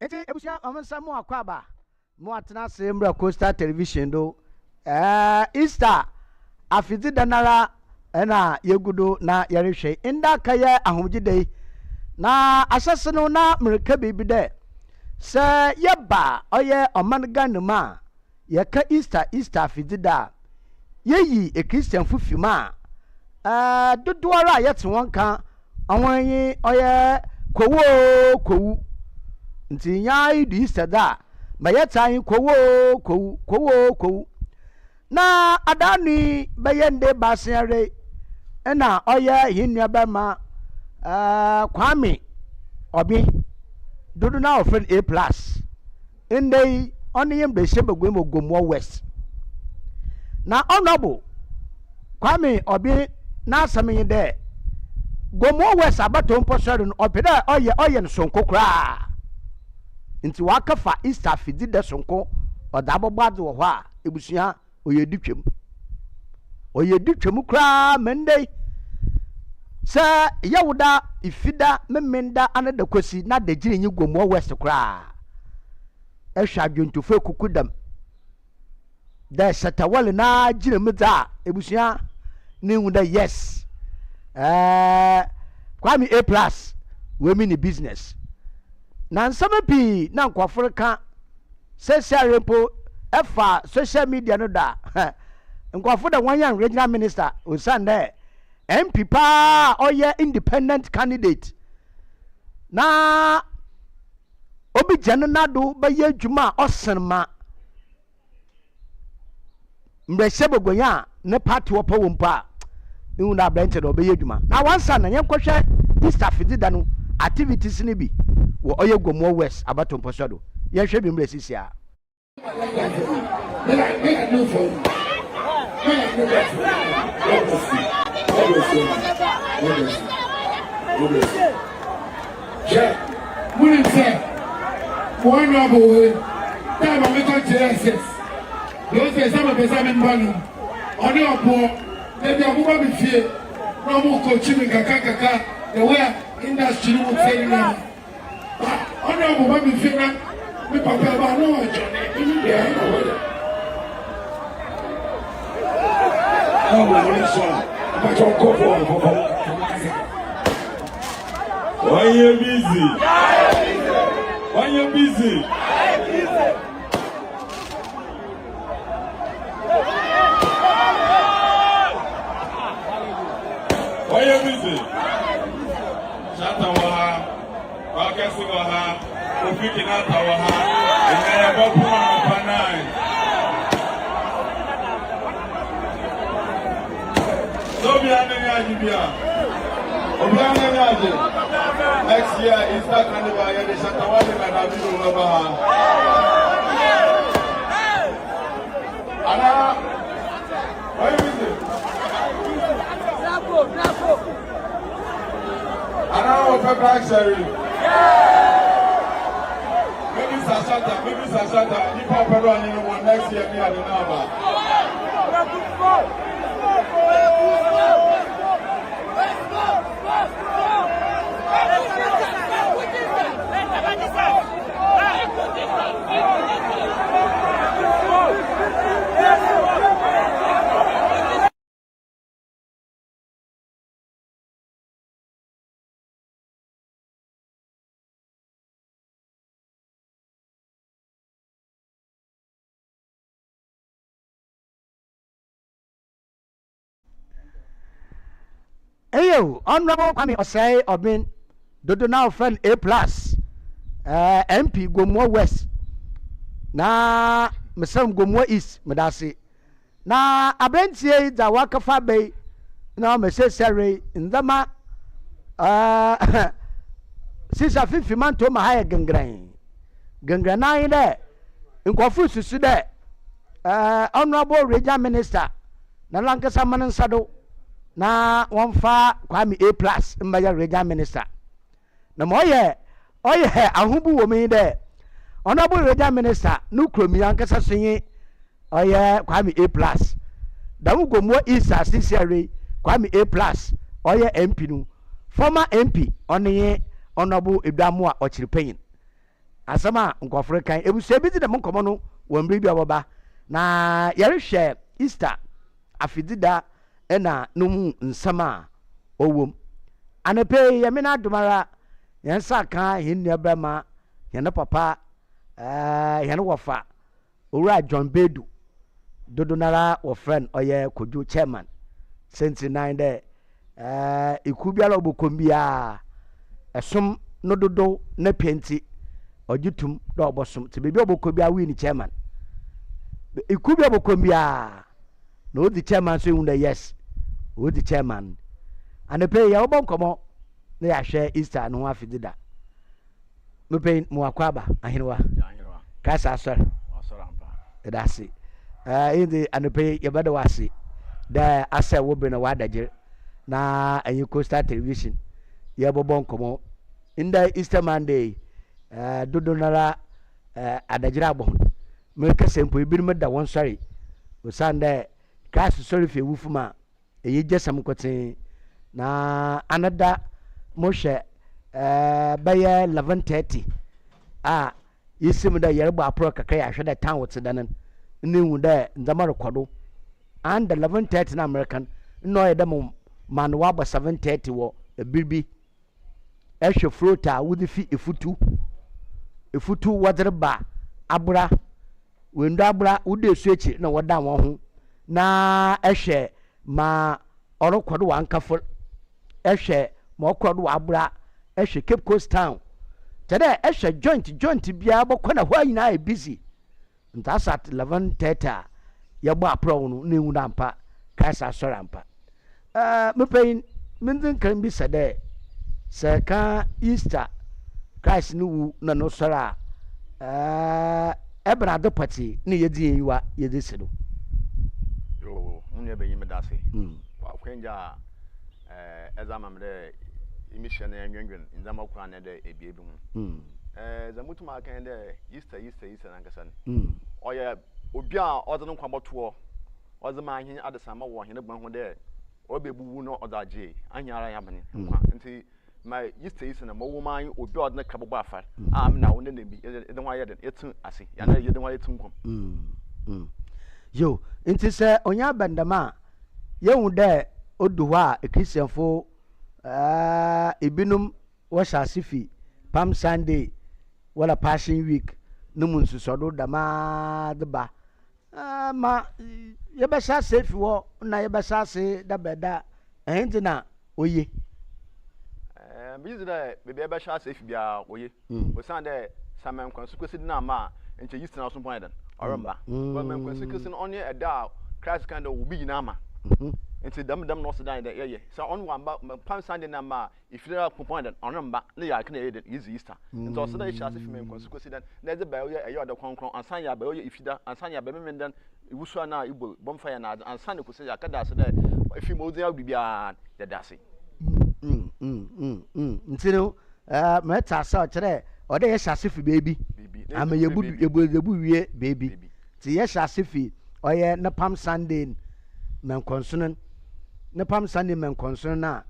Eti ebusia omensa mu akwaba mu atena sembra Coastal Television do Easter afidi danara na yegudo na yerehwe inda kaye ahomgide na asase no na America bibi de se yeba oye oman ganuma yeka Easter afidi da yeyi e Christian fufima dodoara yete wonka awon oye kowu nti nyai di Easter da mayetan kowo na adani bayende basenre na oye hinua bema Kwame obi dodo na ofren A+ ndey oniyem de shebegwe Gomo West na honorable Kwame obi na asamenye de Gomo West abato mposoro no opeda oye nsonko kra nti wakafa Easter fidi de sonko odabogbado wo ha ebusuya oyeditwem kra mendey sa yawuda ifida memenda anada kwasi na de girinyi Gomo West kra ehwa dwontofe kukudam the Shatawale na Jinamita Ebusia knew that yes. Kwame A plus women in business. Now some be now Kwafrika social repo social media no da. And Kwafuda one young regional minister was there. MP pa or ye independent candidate. Na obi janana do ba ye juma osanma. Mbresebe gonya ne party wopa wompa. Ni na bench do be ye juma. Na one son na yen kwhwe Easter fidi no activities ni bi wo oye gomo west abato mposodo. Yen hwe bi mbresi a. Why you busy? Why you busy? Why you busy? Shatawaha, Wakasiwaha, Ufikinatawaha, and I have a Panai. Next year is that kind of a the Shatawale and Abidu Labaha. Anna, why is it? Anna, open back, Sherry. Maybe Sashata, you pop around in one next year near the Nava. Ayo, honorable Kwame Osei Obin, dodo now friend A plus, MP Gomo West, na mesem Gomo East, medasi, na abentie da wakafa bay, na mese sere ndama, sisa fifi man to mahaya gengran na ide, nkwafu susu de, honorable regional minister, na lankasa manan sado. Na wonfa Kwame A plus mbaya regional minister na moye ahubu wo mi de honorable regional minister no kromi ankasa sonye oye Kwame A plus damu gomo isa sisiare Kwame A plus oye MP no former MP onye honorable Ibramu a ochiripenyin asama nkofre kan ebuse bi de monkomo no wonbri bi oboba na yare Easter afidida ena numu nsama owom anepe yemina dumara yensa kan hinne brama yene papa yene wofa owura John Bedu dodonara wo friend oye Kojo chairman 79 de ikubiala obokombia esom no dodo na penti ogitum do obosom te bebi obokobia win chairman ikubia obokombia no the chairman say un yes o the chairman and pay ya obon komo na ya hwe Easter no afidida me pay mo akwaba ahinwa kasa asor edasi in the and pay ya bada wasi da asa wo be na wadaje na anyi Coastal Television ya bobon komo in the Easter Monday dodonara adajira abon me kase mpo ibirima da won sorry o sande Kasi sorry fe wufuma eyi jesam kotin na anada moshe baye 11:30 yesim da yerba apro kakra ya hweda tan wote danan ne hu dɛ ndama rekɔdo and 11:30 na American no yɛ dɛ man waba 7:30 wɔ ebirbi ɛhwɛ float a wodi fi efutu wɔdere ba abra wendo abra wode esu echi na wɔda wɔn ho na ɛhwɛ ma ɔrekɔdo wa nkafo ɛhwɛ ma ɔkɔdo wa abra ɛhwɛ Cape Coast Town tɛdɛ ɛhwɛ joint biara bɔkɔ na hɔ nyinaa yɛ busy ntaasa at 11:30 a yɛbɔ aprɔ no na ehu da mpa kaisa sɔrɔ ampa mepɛyin mendin kan bi sɛ dɛ sɛ ka Easter Christ no wu na no sɔrɔ a ɛbɛn ade pɔte ne yɛdi yiwa yɛdi si do yo mun yɛ bɛyi me da se wa kwenja ɛza mam dɛ emission na nwenwen nzama kura na dɛ ebie bi mu zamutu ma kan dɛ Easter na nkasa ne ɔyɛ obi a ɔde no kwabɔtoɔ ɔde ma ahen adesama wɔ hene gban ho dɛ ɔbɛbuwu no ɔdagye anyara ya bane nkwa nti ma Easter na mɔwo man obi a ɔde no kabɔ afar a am na wo ne bi ɛde ho ayɛ den etu ase ya na yɛde ho ayɛ tunkom yo nti sɛ onya bandama yehu dɛ odu hɔ a Christianfo ebinum wɔhyɛ asifi Palm Sunday wala Passion Week no mun susodo dama de ba ma yɛbɛhyɛ ase fi wɔ na yɛbɛhyɛ ase da bɛda ɛnti na oye bizi dɛ bebe yɛbɛhyɛ ase fi bia oye osan dɛ saman kwanso kwesi na ma nche Easter na so pon ɛdan ɔremba saman kwanso kwesi no ɔne ɛda a Christ kind of obi nyina ma nti dam no so dan dɛ yɛyɛ sɛ ɔno wamba Palm Sunday na ma ifira pon ɛdan ɔremba ne yɛ akene yɛ Easter nti ɔso dɛ yɛhyɛ ase fi man kwanso kwesi dan na ɛde ba ɛyɛ ɔda kronkron ansan yɛ ba ɛyɛ ifida ansan yɛ ba memendan iwusu na ibo bomfire na ansan ne kusi yakada ase dɛ ifi mo dia bibia yɛ dase nti no meta sa kyerɛ ɔde yɛ hyɛ fi baby ama yebu wie baby ti yɛ hyɛ fi ɔyɛ na Palm Sunday menkonsono na Palm Sunday menkonsono na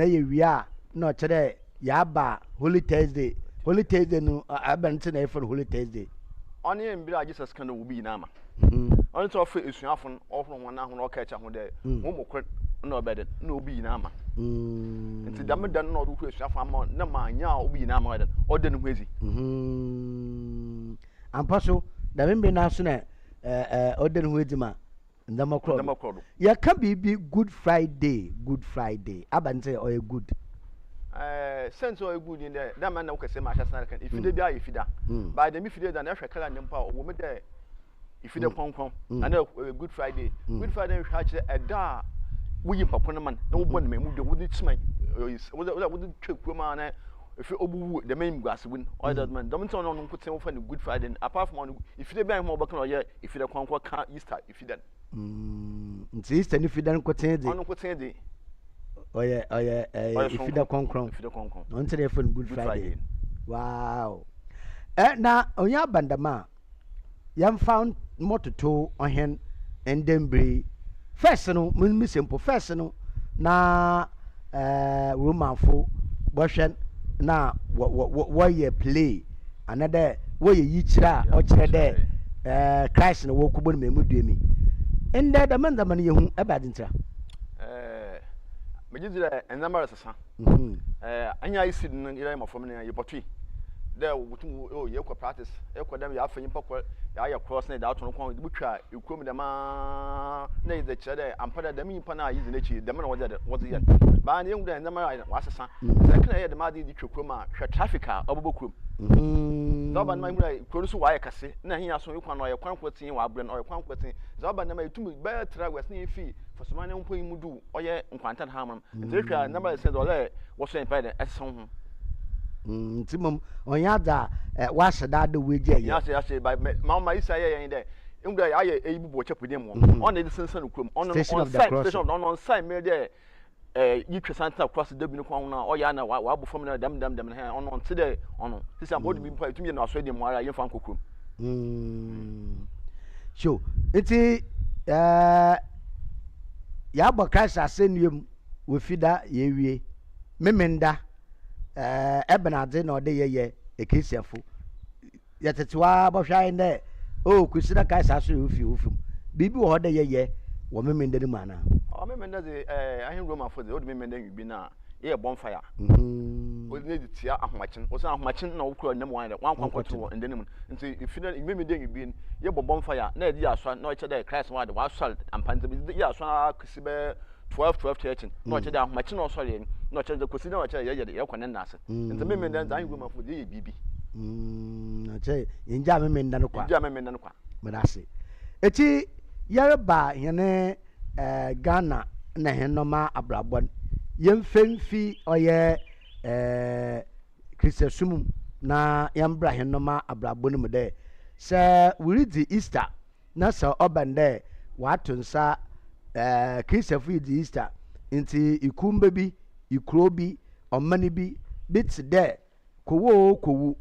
yɛ wie a na ɔkyerɛ ya ba Holy Thursday no abɛnte na yɛ for Holy Thursday ɔne yɛ mbira Jesus kan no wubi na ama ɔne to ɔfɛ esuafo ɔfɔ wɔn na ho na ɔka ɛkya ho dɛ mo mokɔ na ɔbɛde na obi na ama nti dam dan na ɔdo kɔ esuafo ama na ma nya obi na ama ɔde ne ho ezi ampa so da membe na so na ɔde ne ho ezi ma ndama kro ya ka bibi Good Friday abante ɔyɛ good sense ɔyɛ good in there da man na wokase ma hyɛ sana kan ifide bia ifida by the ifide da na hwɛ kala ne mpa wo me dɛ ifide konkon ana Good Friday hwɛ kyerɛ ɛda wuyi papa no man na wo bɔ ne mu de wo di tsman wo di twekuro ma na efi obuwu the main grass win all that man don't know no nkoten wo fa ne Good Friday apart from on ifide bia ho obaka no yɛ ifide konkon ka Easter ifide nti Easter ni ifide nkoten de on nkoten de oye ifida konkron on tell phone Good Friday wow na onya bandama yam found mototo ohen endembre first no mun simple first no na romanfo bohwen na wo ye play another wo ye yichira o kire de Christ no wo kubo no memuduemi ende da man zaman yehu ebadintra Majidira and number sasa anya isi no ira ma fom na yebotwi da wutum yekɔ practice yekɔ dem ya afanyim pakɔ ya cross na da ato no kon butwa ekurom dem na yede kyerɛ dɛ ampada dem nyimpa na yizi n'echi dem na wɔde yɛ ba na yɛhu dɛ number wa sasa sɛ kana yɛ dem ade di twekrom a hwɛ traffic a ɔbɔbɔ krom zaba na mahura kuro so wa yɛ kase na hiya so yekɔ na ɔyɛ kwan kɔtin wa abrɛ na ɔyɛ kwan kɔtin zaba na ma yitum bɛ tra west na yefi fosoma ne mpo yimudu ɔyɛ nkwantan hamam nti hwɛ number sɛ dɔlɛ wɔso yɛ pɛde ɛsɛn ho ntimum onya da wa hyeda da weje ya ya by mama isa ye de ngura ya ye eyibu chepudem mo on the sensen krom on station on side me there you Santa cross the bin kwa na o ya na wa bo fam na dam na on ti de on ti sam body bi pa tumi na so dem ara ye fan kokrom so enti ya bokasa asenuem we fida ye wie memenda ebenade na ode ye ekrisiafo yetetewa bohwa inde oh kusida kai sa so ufum bibi wo hoda ye wo memenda ni mana o memenda de ahin Roma for the old memenda bi na ye bonfire o ne di tia ahomachin o san ahomachin na wo kura nem wan de wan kwankwato wo ndenim nti ifina memenda bi ye bonfire na di aswa na o che de Christ wa de wa swal ampante bi ye aswa kusibe 12 no che de ahomachin no swal ye no che de kusida no che ye kwanen nase nti memenda ahin Roma for the ye bibi na che inja memenda no kwa medase eti yarba hene Ghana na henoma abrabon yemfemfi oye Christosum na yambra henoma abrabon mu de se wuridi Easter na so obande watunsa Christofu di Easter nti ikumbe bi ikuro bi omani bi bit de kowu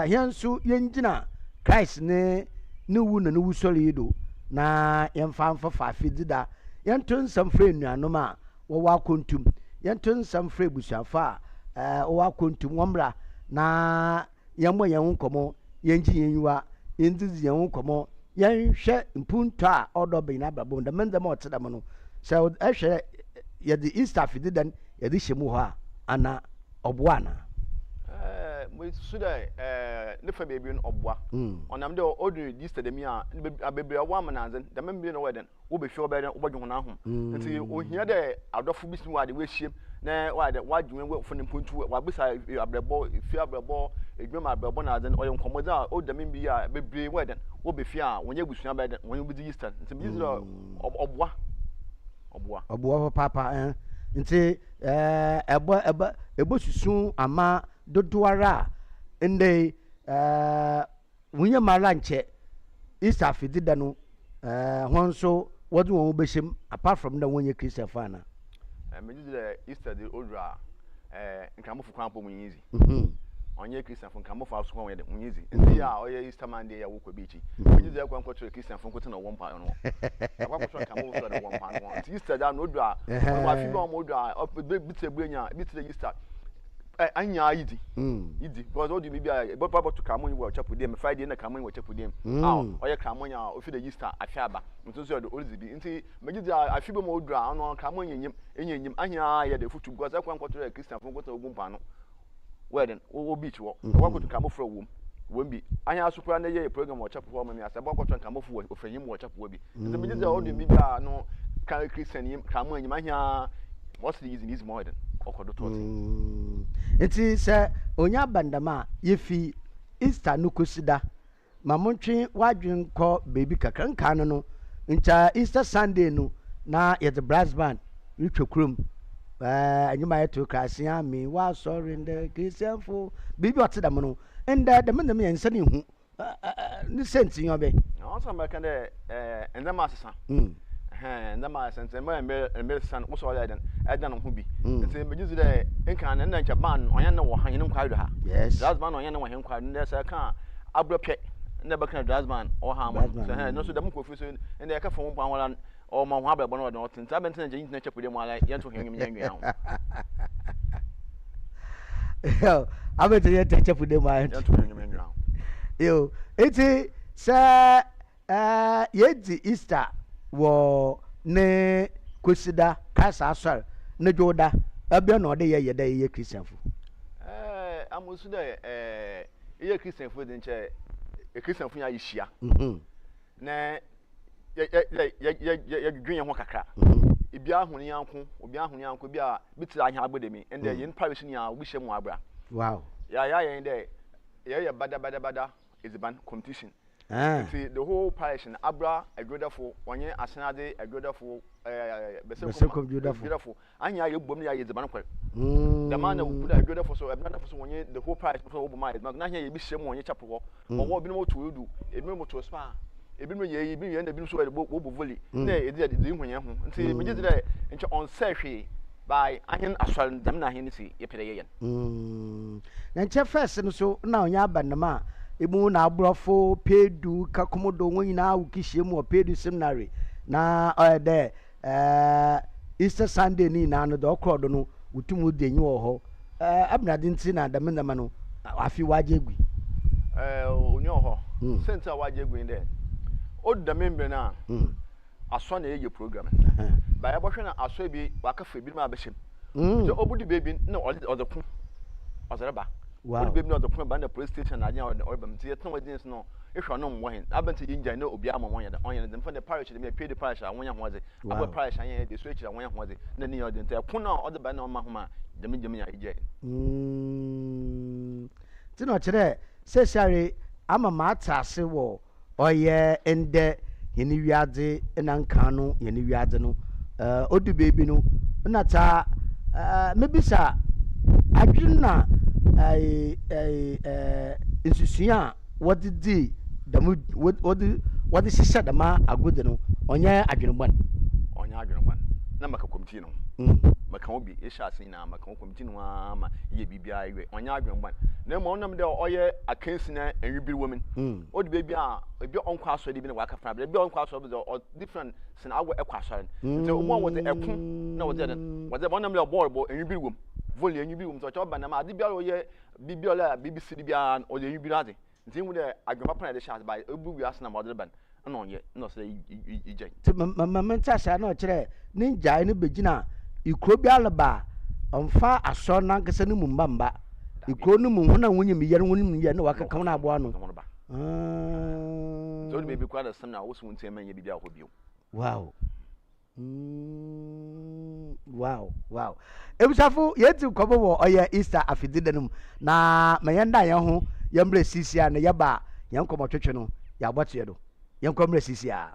yansu yenjina Christ ne wu na wu sori do na yemfa mfa fidida yentun sam frɛ nuanom a wo wa kontum yentun sam frɛ busuafa wo wa kontum womra na yemmo yen nkomo yenji yenwa yendizi yen nkomo yenhwɛ mpunto a odo be na babom da menda ma otedam no so ehwɛ ye the Easter fidida ye de hyemu ho a ana oboana mo suda ne fa bebi no obwa onam de odun Easter dem a bebre awa mananzen da membi no weden wo be hwe obeden wo badwo na ho nti ohia de adofo bisi wa de we hiem na wa de wadwen we fo ne mpontu wa bisa abrebo fi abrebo edwem abrebo na azen oyen komoda o da membi a bebre weden wo be fi a wonye busua beden wonye bi Easter nti bi zero obwa papa nti ebo susu ama dodoara ende wunye maranche Easter fidida no honso wadu won behim apart from that wonye Christopher me the Easter the odra nkamofo kwan po munyizi onye Christopher nkamofo aso kwan wede munyizi ndi a oye Easter Monday ya wokɔ bichi me the kwan kɔtɔ Christopher nkoto na wompa no akwa kɔtɔ nkamofo na wompa no Easter da no odra wa fi ba mo odra bitsebrenya bitre Easter anya yidi because all the bibia but to come on you chapel dem Friday na come on we chapel dem oye come on o fi the Easter afiaba nto so the olizibi nti megidi afiba mo odra ono come on enyem anya ya the futu because akwa nkoto Christian fun nkoto ogumpa no wedding wo beach wo akwa to come from wom bi anya asupra na ye program o chapel ho mami asaba nkoto come from ofanyim wo chapel bi nti megidi all the bibia no kan Christian yim come on enyim anya what's the easy more than okodo to nti se onya bandama yefi Easter no kosida mamontwe wadwen kɔ baby kakranka no ncha Easter Sunday no na ye the brass band retwe krom anyuma yeto krasia me wa sorry the Christian fo baby otedam no enda de me yense ne hu ni senti yobe no so ma kan de enda ma sesa na ma sense me san mo so ya den no ho bi nti me gizu de nkan na ncha ban onya na wo han yin kwado ha yes that's man onya na wo han kwado na se kan abropɛ na ba kan that's man o ha mo so no so dem ko fi so na ka fo mo ban wala o ma ho abrabɔ no no tinta ben tin je na chapu de mo ala ye to hwem nyanwa ho yo abete ye te chapu de mo ala ye to hwem nyanwa ho yo eti sa ye di Easter wo ne kosida kasa asar ne joda abia no de ye da ye Christian fu amusu de ye Christian fu de nche Christian fu ya yishia na ye dwen ho kakra ebia ahuni yanko obi ahuni yanko bia bitira ahia agbedemi ende ye parish ni a obi hyemu abra wow ya ye de ye bada iziban competition see the whole parish in abra agrodafo onye asenade agrodafo besekom beautiful anya ye bom ya ye ziban kwere the man na wuda agrodafo so ebnadafo so onye the whole parish so oboma na anya ye bi hyem onye chapo ho owo bi no moto edu ebi no moto spa ebi no ye ebi ye na bi so we bo volley na e de hwenye ho nti me gide de nche on sehwe by ahen aswal dam na ahen si ye pere ye na nche first no so na onya abanama emu na abrofo pedu kakomodo wonyina ukihye mu pedu seminary na de Easter Sunday ni na no do krodo no wutumu denyi wo ho abnade nti na dam no afi waje gui Onyo ho. Center waje going there. O da member na. Aso na ye program. Ba ya bohwe na aso bi waka fa bi ma ba hyem. So obudi baby na odekun. Ozereba. Wow. Obudi baby na odekun ba na police station na anya obam tie tena wagins no. Ehwa no mwo hen. Abenti yinja na obi ama won ya da. Onye dem for the parish dem pay the parish a won ya hoze. Abo parish anya de switch a won ya hoze. Na ni odin te kun na odeba na ma homa dem ya ije. Tino kire se share ama matase wo oye ende yeni wiade na nka no yeni wiade no odu baby no na ta mebisa adwena insusuya wodi damu wodi sisa dama agode no onye adwenban na maka committee no maka obi isha asin na maka committee no ama ye bibia iwe onye adwenban na mo nam de oye akansi na enwibiri women odi baby a ebi onkwa aso de bi na waka fra ebi onkwa aso be different sin awo ekwa aso nti omo wo de ekun na wo de mo nam de bo enwibiri wom volley enwibiri wom so choba na ma ade bia oye bibiola BBC de bia o de enwibiri ade nti mu de adwenpa plan de chance by ebu wi asna mo de ban na onye no say ije menta sha na kire ninja ni begina ikro bia leba onfa aso na nkese ni mumbamba ikro ni mu hona wonye mi yere wonye mi yere na waka kan na abo ano so the baby kwada sam na wo so ntia man ye bibia ho bio wow wow ebusafo yeti kobo wo oye Easter afididenum na mayenda ye ho yembre sisia na yaba yankomo twetwe no ya bote do yankomre sisia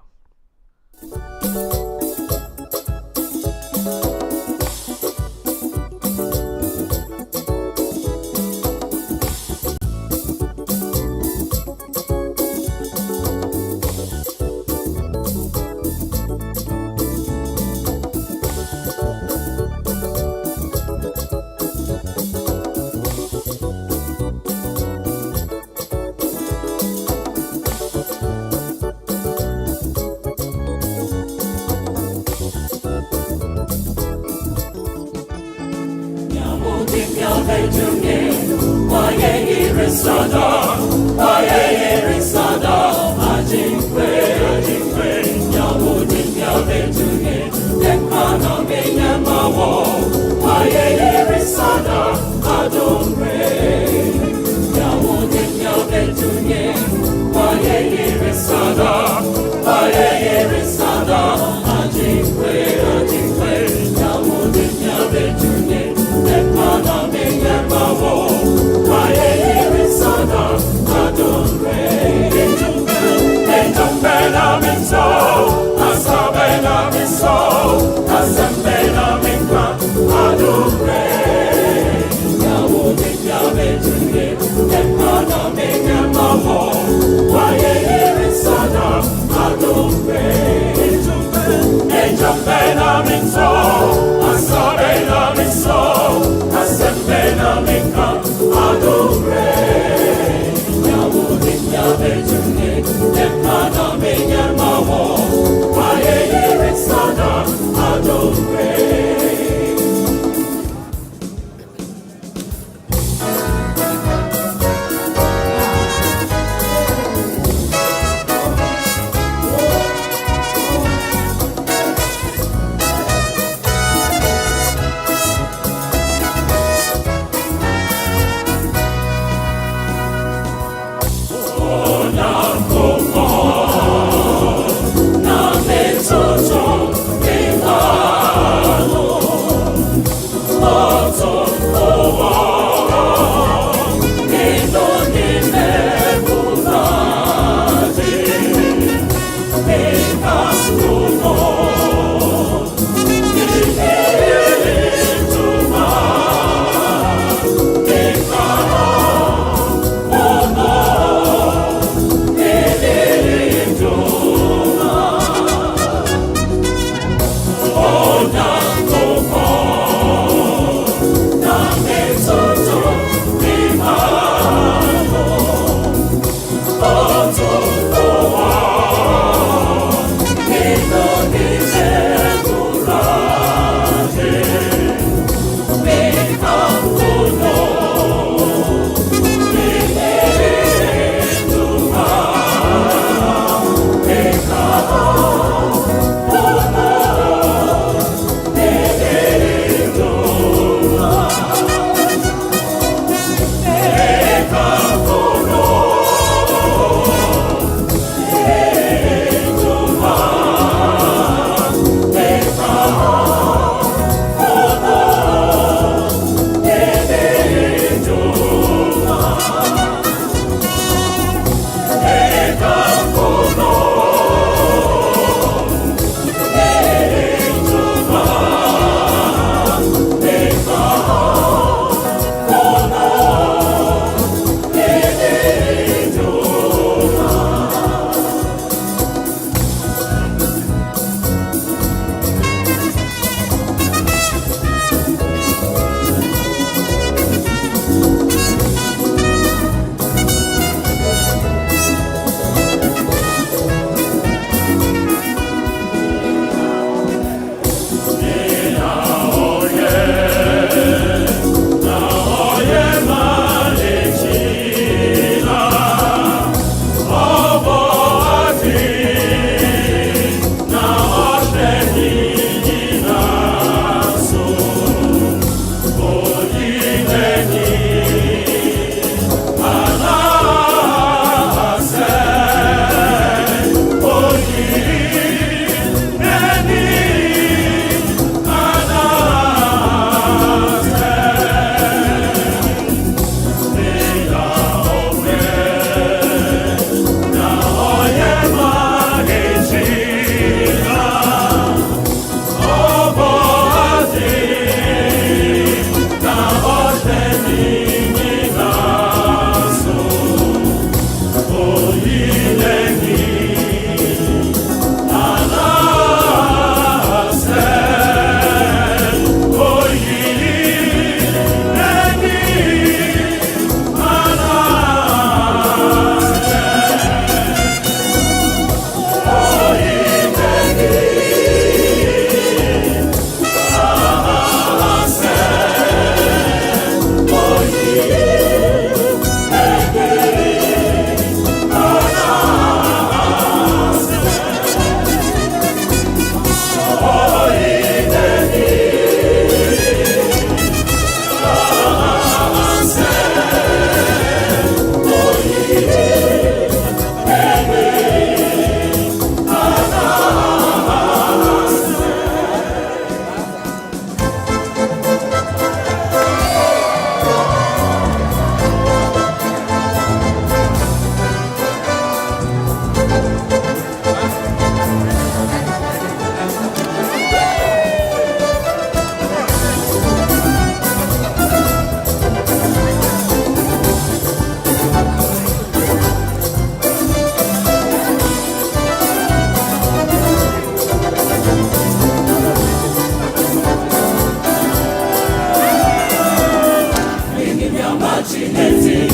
machinezi,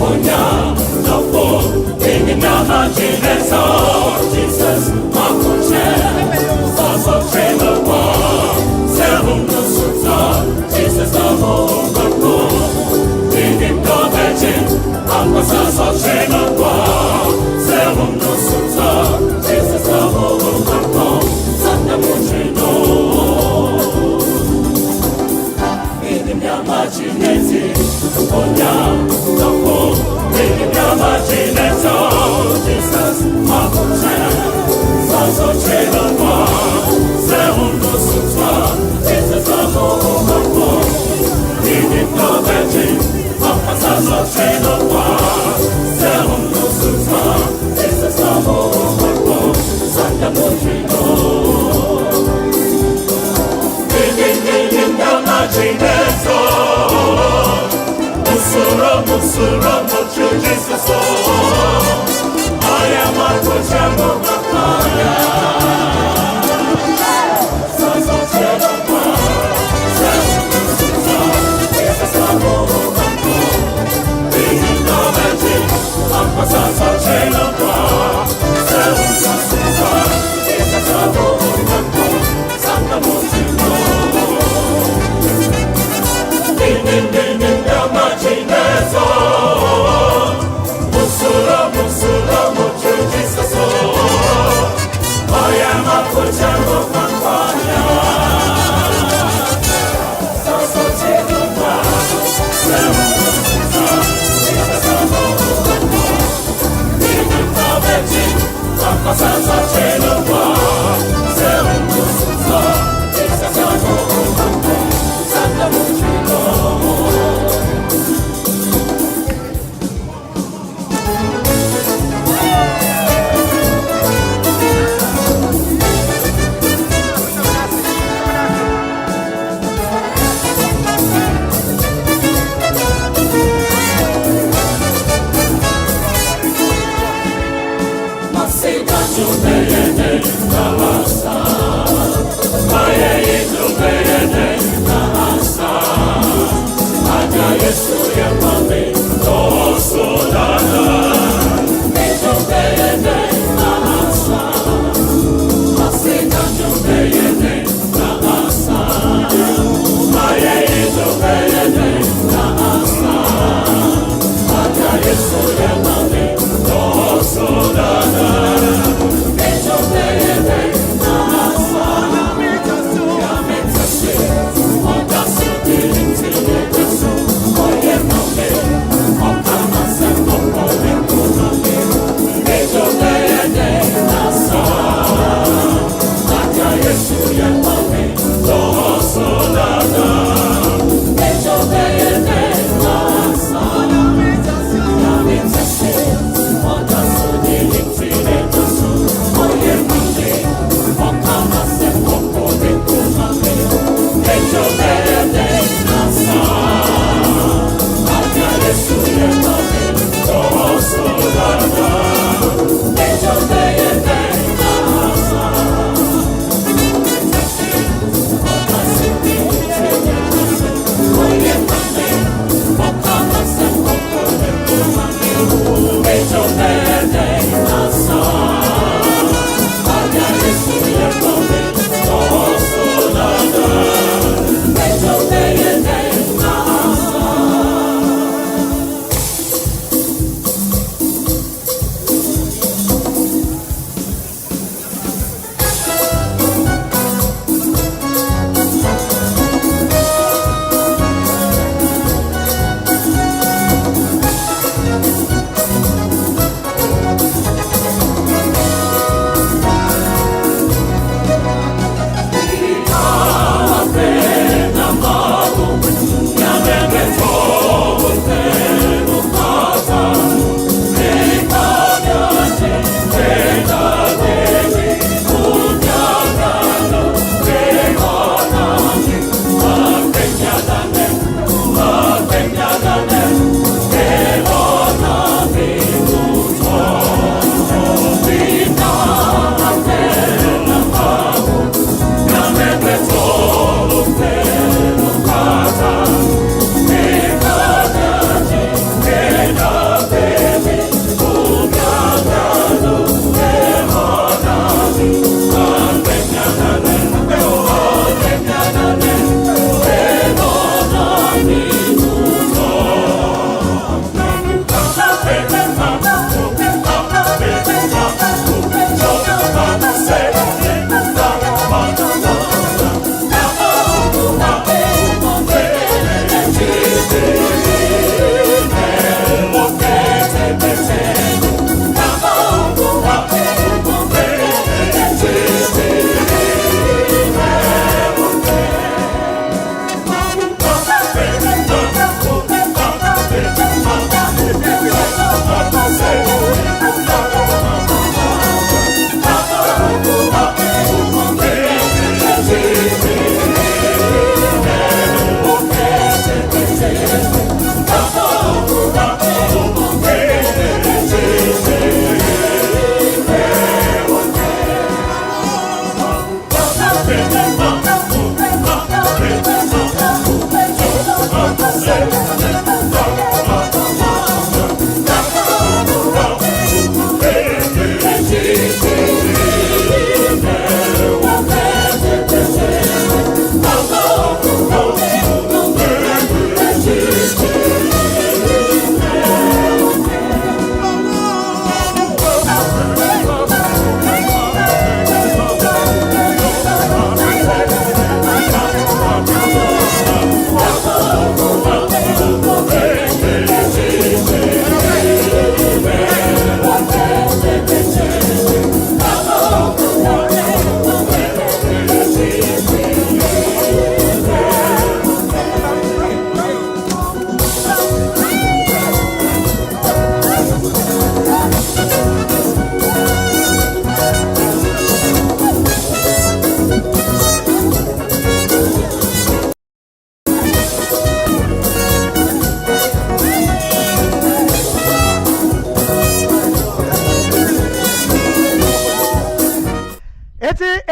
Onya, Nofo, Bingina machineza, Jesus, Makuche, Saso Trailer War, Seven Nusuta, Jesus, Namo, Bako, Bingin Gobechin, Aqua Saso Trailer War, Seven Nusuta, Jesus, Namo, Bako, Santa Muchino. Machinezi, Onya, Nofo, Bingina machineza, Jesus, Makuche, Saso Trailer War, Seven Nusuta, Jesus, Namo, Bako, Bingin Gobechin, Aqua Saso Trailer War, Seven Nusuta, Jesus, Namo, Bako, Santa Muchino. Machineza, Musura, Mucho, Jesus, I am a Cochamo, Macaya, Saso Trailer Jesus, Amo, Maco, Bingin Gobechin, Aqua Saso Trailer War, Seven Nusuta, Jesus, Amo, Maco, Santa Muchino. Machineza, Musura, Mucho, Jesus,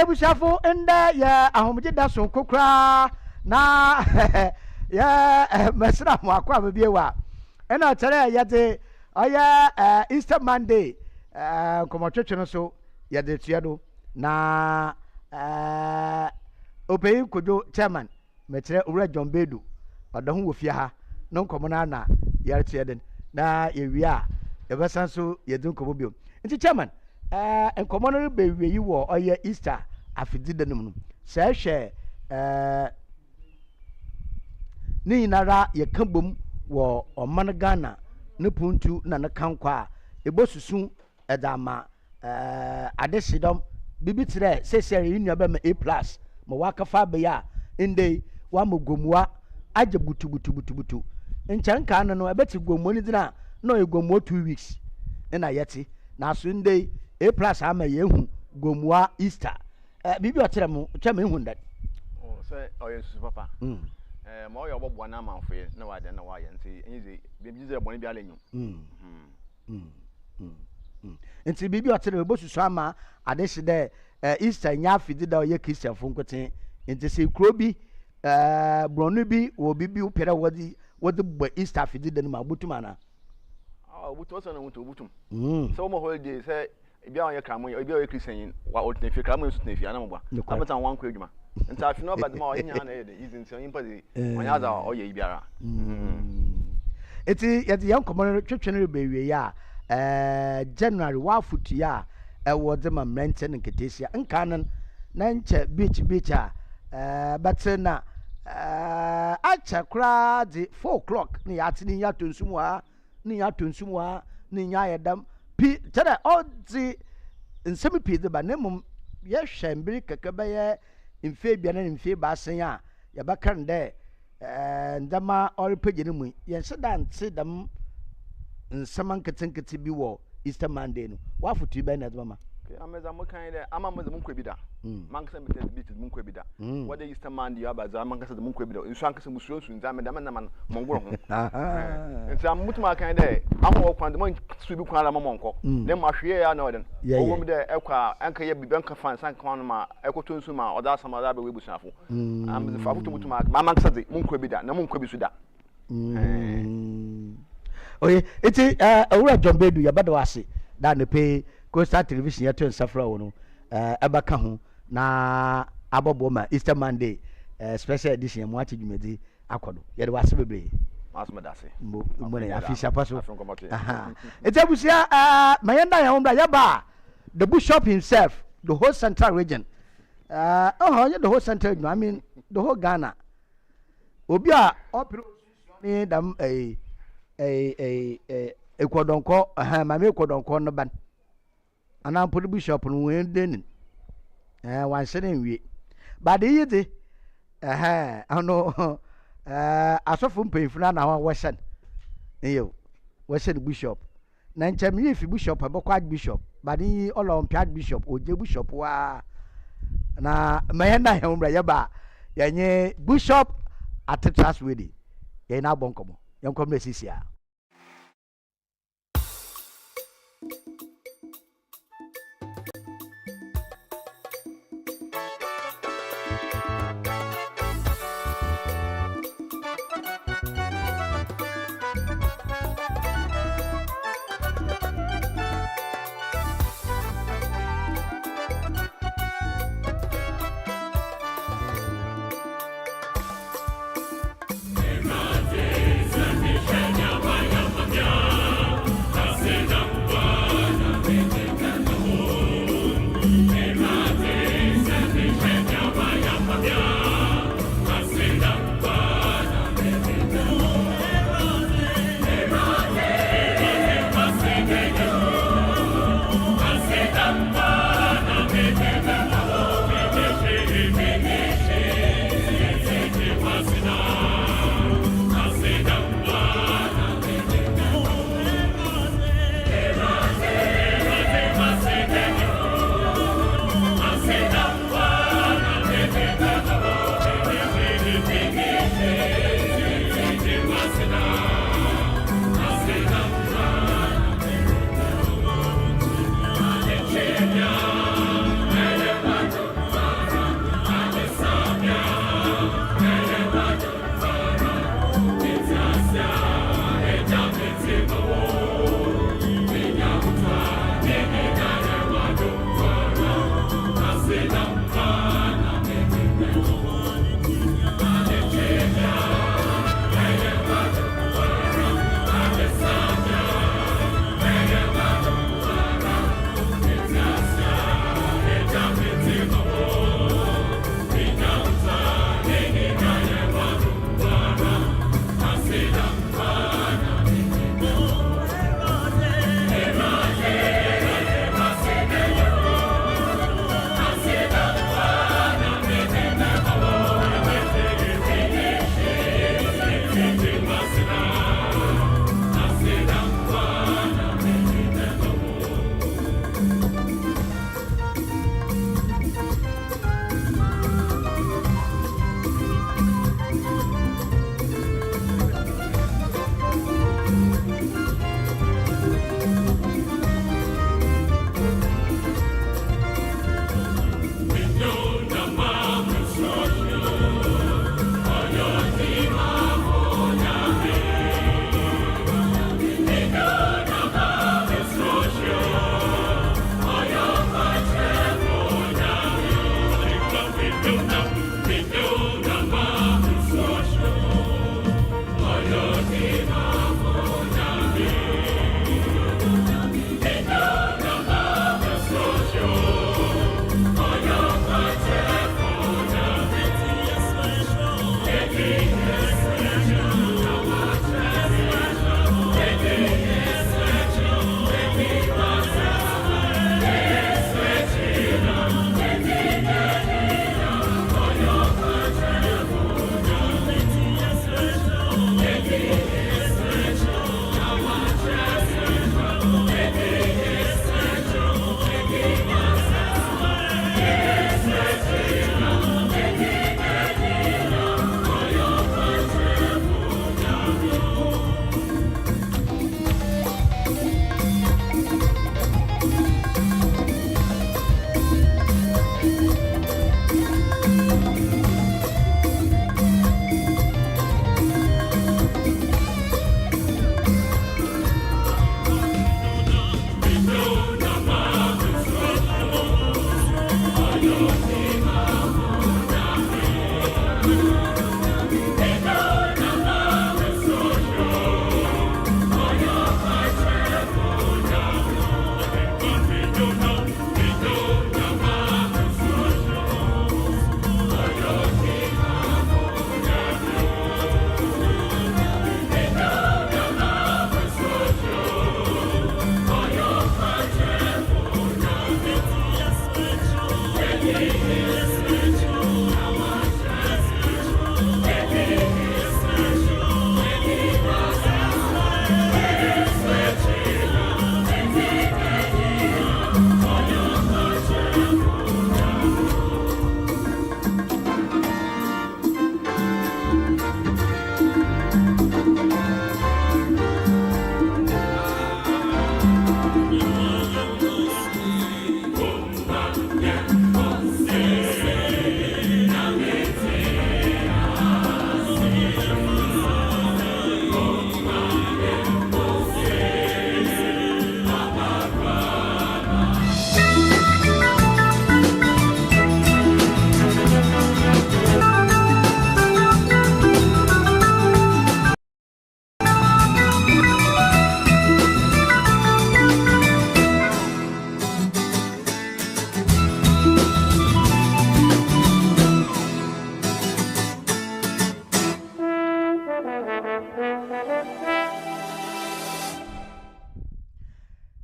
ebushafo enda ya ahomje da so kokra na ya mesra mo akwa babiewa ena tere yade oya Easter Monday komotwetwe no so yade tuado na opeyi kojo chairman metere owura John Bedu odahu wo fie ha no nkomo na yare tueden na yewia ebesan so yedun komo bio nti chairman nkomo no be yi wo oya Easter afidide no mu se hwe ni nara ye kambom wo oman Ghana ne puntu na ne kankwa ebosusu edama adesidom bibitre sesere yi nuaba ma A+ ma wakafa be ya inde wa mogomua aje butu nchanka no ebeti gomuo ni dina no egomuo 2 weeks na yeti na so inde A+ ama yehu gomua Easter bibi otere mu chama ehu ndat say oyensu papa ma oyo bobo na manfo na wa de na wa ye nti enyize bibize boni bia lenyu nti bibi otere bosusu ama adesi de Easter nya afidi da oye Christian fo nkoten nti se kuro bi bronu bi wo bibi upere wodi bo Easter afidi de ma butuma na butu so na butum so mo holiday say bia on ye kramo bia oye Christian wa otenefi kramo so tenefi ana mo ba abata wan kwa adwuma nti afi no bad ma oye nya na ye de easy nti on padi onya za oye biara eti yati yan komo twetwe be wie ya January wa futu ya ewo de ma mrente nketesia nkanan na nche beach but na acha kra di 4 o'clock ni ati ni ya tonsumwa ni ya yedam pi tere all the nsemi pi de ba nemum ye hwembiri kakaba ye mfe bia na mfe ba sen ya ya bakan de ndama orpeje ni mu ye sedante dam nsaman ketenkete bi wo Easter Monday no wa futu ba na dama ameza mo kan de ama mo mu kwebida mankasa me tete bit mu kwebida what the Easter Monday abaza mankasa mu kwebida nsu ankasa mu suo nza me dama na man mo ngoro ho nti am mutuma kan de aho kwan de mo su bi kwan la mo nko ne mo ahwe ya na oden owo mi de ekwa anka ye bi banka fan san kwan ma ekoto nsu ma oda sama da be we busafo am ze fa futu mutuma ma mankasa de mu kwebida na mu kwebi su da oye eti owura John Bedu ya bada wase da ne pe Coastal Television ya to safra wo no abaka ho na abobo ma Easter Monday special edition mo ati dwumedi akodo ye de wase bebre asma dase mo ne afisha paso aha etabusia mayenda ya hombra ya ba the bishop himself the whole central region the whole central region, I mean the whole Ghana obi a opero ni dam ekodonko ma me ekodonko no ban ana poli bishop no wen den wan sene nwie ba de yide ano asofo mpefuna na ho wesen eyo wesen bishop na nchem yi fi bishop abokwa archbishop ba de olompia archbishop oje bishop wa na mayenda he umra ya ba yenye bishop atetras wedi ye na bonkomo yankom na sisia Kenya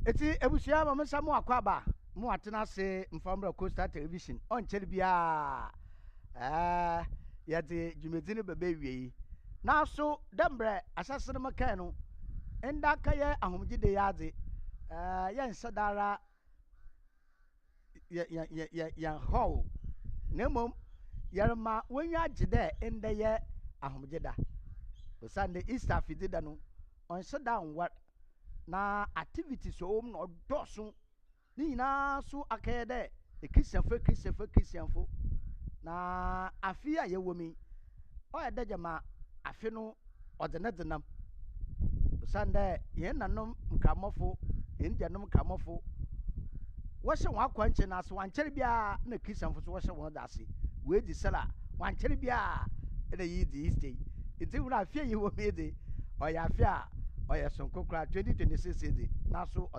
eti ebusia ma mensa mo akwaba mo atena se mfamra Coastal Television on cheri bia yade dwumedi ne bebe wie na so dembre asase ne makan no enda kaye ahomgide yade ya nsadara ya how nemom yarma wonwa gide enda ye ahomgida osande Easter fidida no on down what na activities no doso ni na so akede Christian fo na afia ye womi o ya dejama afi no odenam sande ye nanom nkamofo ye njanom nkamofo wo se wa kwanche na so wanchere bia na Christian fo so wo se won dase we di sala wanchere bia na yi di Easter iti wona afia ye womi de o ya afia o ya sonkokra 2026 de na so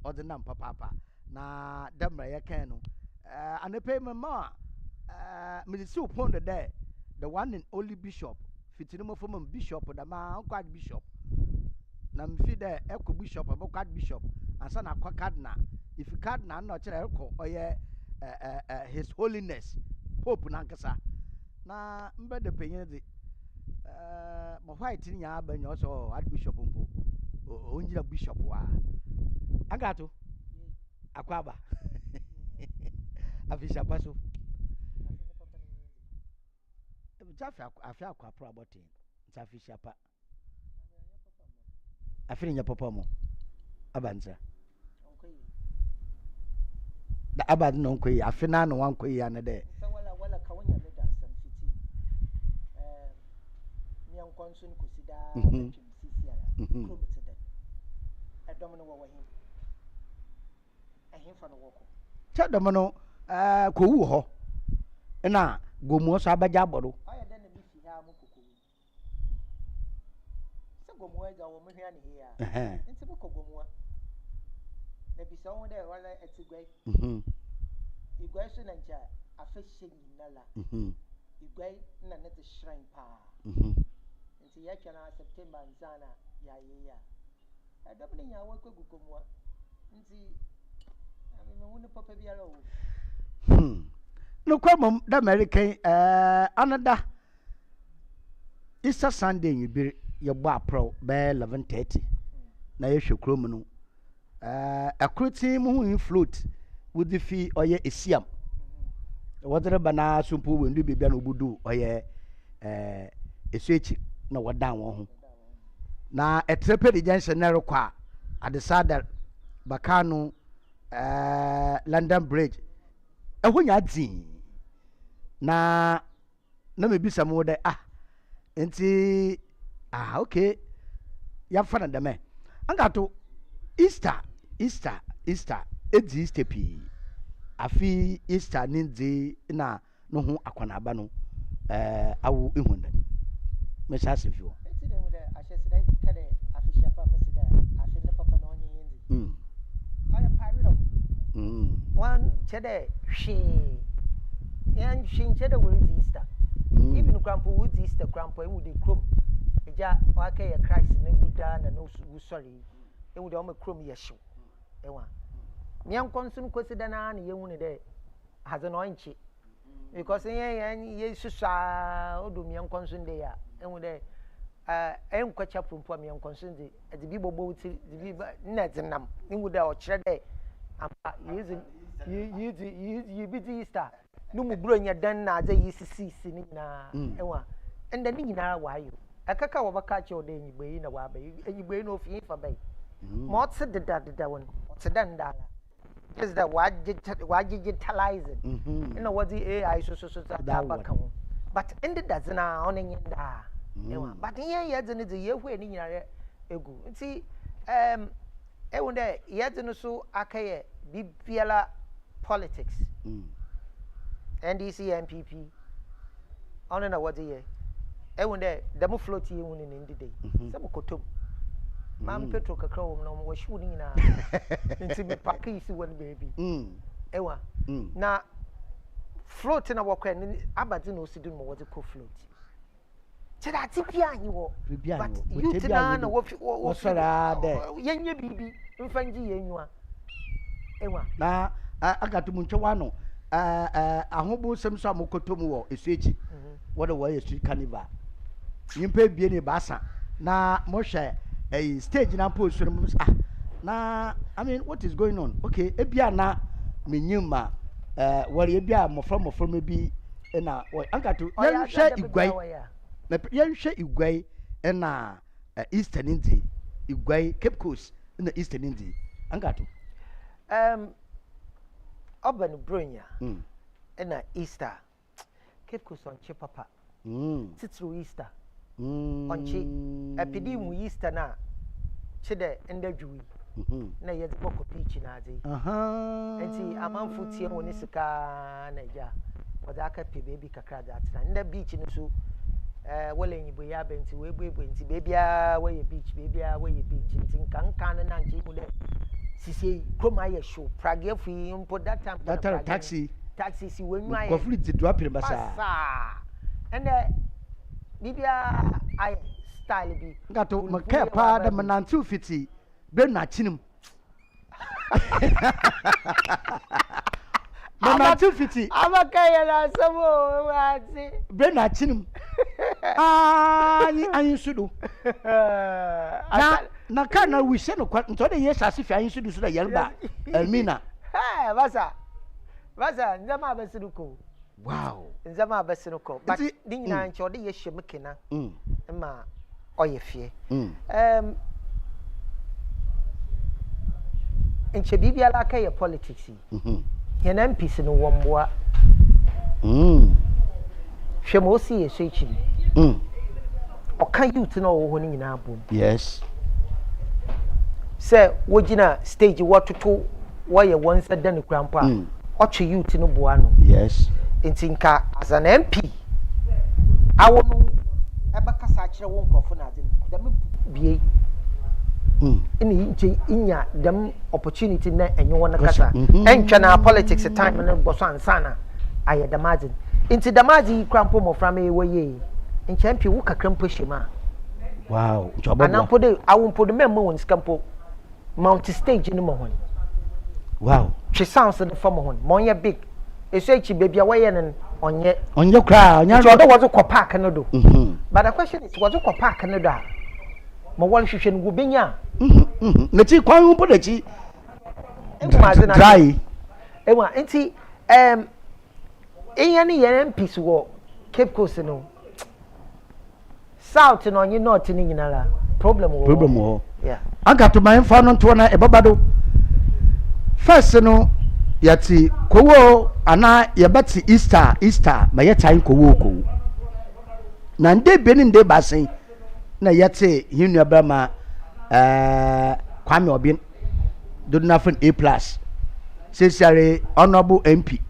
odenam papa na demra ye kan no anepe mama me see upon the one and only bishop fitinimo from bishop da ma quad bishop na mfi there eko bishop about quad bishop ansa na kwa cardinal if cardinal na chere eko oye his holiness pope nankasa na mbe de penye de mo white ni ya banyo so archbishop mpo onjira bishop wa agato akwaba afisha paso afia akwa pro abotin afisha pa afiri nya papa mo abanza da abad no nkoyi afina no wankoyi ya ne de wala kawanya me da sam fiti mi an konsun kusida chim sisi ala ko bitida edom no wo hin fa no woko cha dom no ko wu ho na gomu so abaja aboro aya den mi fi ha mu kokko se gomu eja wo mehwa ne he ya nti bu ko gomu na bi so won de wala etigwai igwai so na ncha afehye nyinala igwai na net shrine pa nti ya kana September nzana ya ye edom ne nya wo ko gomu nti me wonu papa biara o no kwamom da American another Easter Sunday nyibiri ye gbo apro be 11:30 na ye hwekro mu no akroti mu hu float with the fee oye esiam wodere bana sumpo wendu bibia no budu oye esuechi na wodan won ho na etrepe de junction na rekwa adesada bakano London Bridge ehonya dzin na me bisa mo de enti okay ya fana de me angato Easter Easter pi afi Easter ninzi na no ho akwana aba no awu ehunda me sha se fiwo enti de mo de ahyesida kade afishia pa mesida afi ne papa no onye yindi aya pariro wan chede hwe yan hwe chede wo Easter even grandpa would Easter grandpa e would krom eja waka ye Christ ne wuda na no sorry e would o me krom ye hwe ewa mian konsun kwesida na ye hu ne de haze no nchi because ye susua odo mian konsun de ya e hu de enkwacha prompo mian konsun de e bi bobo uti bi na zinam e would o kire de you be Easter no mu bro nya dan na aja yisisi ni na enwa enda ni nyina wa ayo akaka wo baka che oda enyigbe na wa ba enyigbe no fi fa bai mo tse deda won tse dan dala is that wa digitalizing ina wadi AI so ta baka won but enda dazina on nyi da enwa but ye dze ni ye hwe ni nyina egu nti ewunde yedno so akaye bibiala politics NDC MPP on na what ye ewunde demo float ye woni ne ndide se bokotom mam petro kakra wo no wo hwu ni na nti bi pakisi won baby ewa na float na wo kwa ni abadi na osidun mo wo ko float Cheda tipia ni wo. But you tina na wo sora de. Yenye bibi mfanji yenwa. Enwa. Na agatu munchwa no. Ahobo sem so amokotom wo esuechi. What the way street carnival. Nyimpa bie ne basa. Na mo hwe stage na post so na I mean what is going on? Okay, ebia na menyima wari ebia mofra mebi na agatu yenhwe igwai. Na yenhwe igwai na Eastern India. Igwai Cape Coast na Eastern India. Agatu. Urban Bronya. Na Easter. Cape Coast on Chipapa. Titru Easter. On Chi. Epidi mu Easter na. Chide ndadwi. Na yede boko beach na ade. Enti amanfo tie woni sika na ja. Wada aka pe baby kakra that na. Nda beach no so wala nyibo ya benti we buebu enti baby a we beach enti nkan na nche mu le. Sisi koma ye show Prague fi impo that time taxi si wenyu aye ko free to drop in basa and bibia I style bi ngato maka pa da manantu fiti be na chinim manantu fiti amaka ye na samo wati be na chinim ani sudu na kana wishe no kwa ntode yesa asifi ayin sudu suda yelba elmina basa nzama abasiruko wow nzama abasiruko but dinyina nche ode ye shemekena ma oyefie nche bibia la ka ye politics ye na MPs no womboa hwemo si ye so echi oka youth no wo ho ni nyina abom yes say wojina stage watoto woye wonsa dan krampa oche youth no boa no yes ntinka as an MP awonu ebakasa akire won krofo na ade dem bie ini nche inya dem opportunity na enye wona kasa entwa na politics time no boso ansana aye damaji nti damaji krampo mo frama ewoye nche MP wo kakrampo shema wow nchobo anampo de awompo de memmo won skampo mount stage ni mo hon wow she sounds the form hon monye big eso echi baby awaye nen onye kra onya do was ko park no do but the question is was ko park no do mo wal hwehwe no benya na ti kwan mpo da chi dry ewa nti eya ni yen MPs wo Cape Coast no south no onye north ni nyinara problem wo yeah agato man fa no to na ebabado first no yati kowo ana yabati Easter ma yetan kowo na nde benin de basen na yati hinu abama Kwame Obin do nothing A+ sesare honorable MP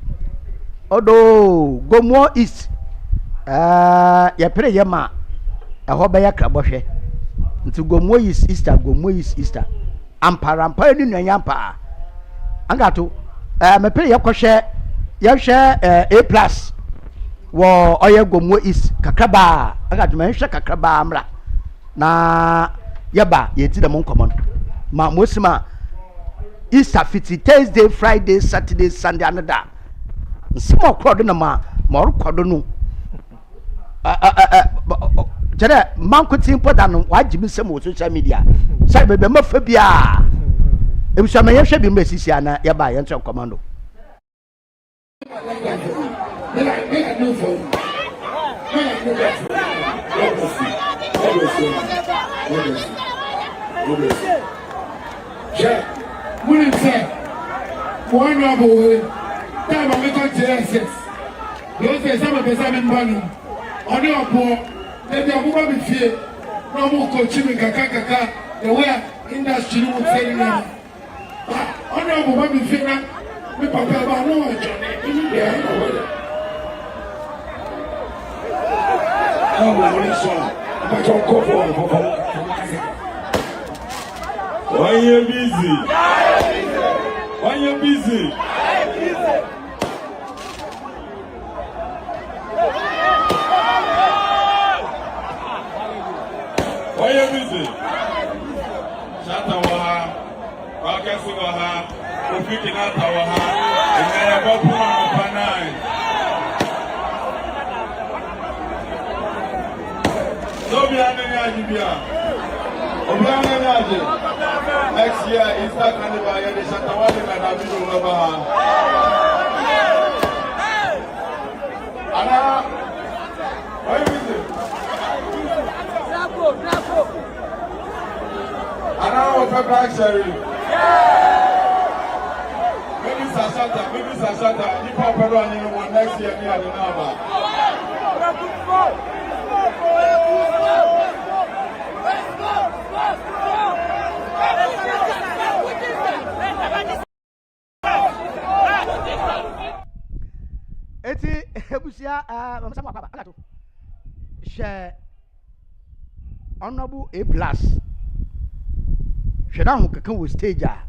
odo gomo east ya pere yema eho ba ya krabohwe nti gomo Easter amparampa ni nanyampa angato me pere yakohwe A+ wo oye gomo east kakraba angato me hwe kakraba amra na yaba yeti da mon common ma mosima Easter fiti Thursday Friday Saturday Sunday another small crowd na ma orkodo no jere man ko tin poda no wajimi sem o social media sai bebe mafa bia ebusha me yehwe bi mbesisi ana yaba ye ntwe commando Wouldn't say, one number, time of making TSS. Those say some of the seven banu. On your poor, let the woman be fear. No more coaching kaka, the way industry would say now. On your woman be fear, me papa banu and Johnny, there. Oh, my son, but don't go for Why you busy? Why you busy? Wakasi wɔ ha, Kofi Kinata wɔ ha, Emeyabo Puma Mapanai. Obiane Nyajibia. Obiane Nyaji. Next year, Easter Carnival, the Shatawali and Abidu Nobaha. Anna, where is it? Anna, open back, Sherry. Maybe Sashata, you pop around in one next year near the Nava. Eti ebusia mama sama baba alato she honorable A+ hwe na ho keka wo stage a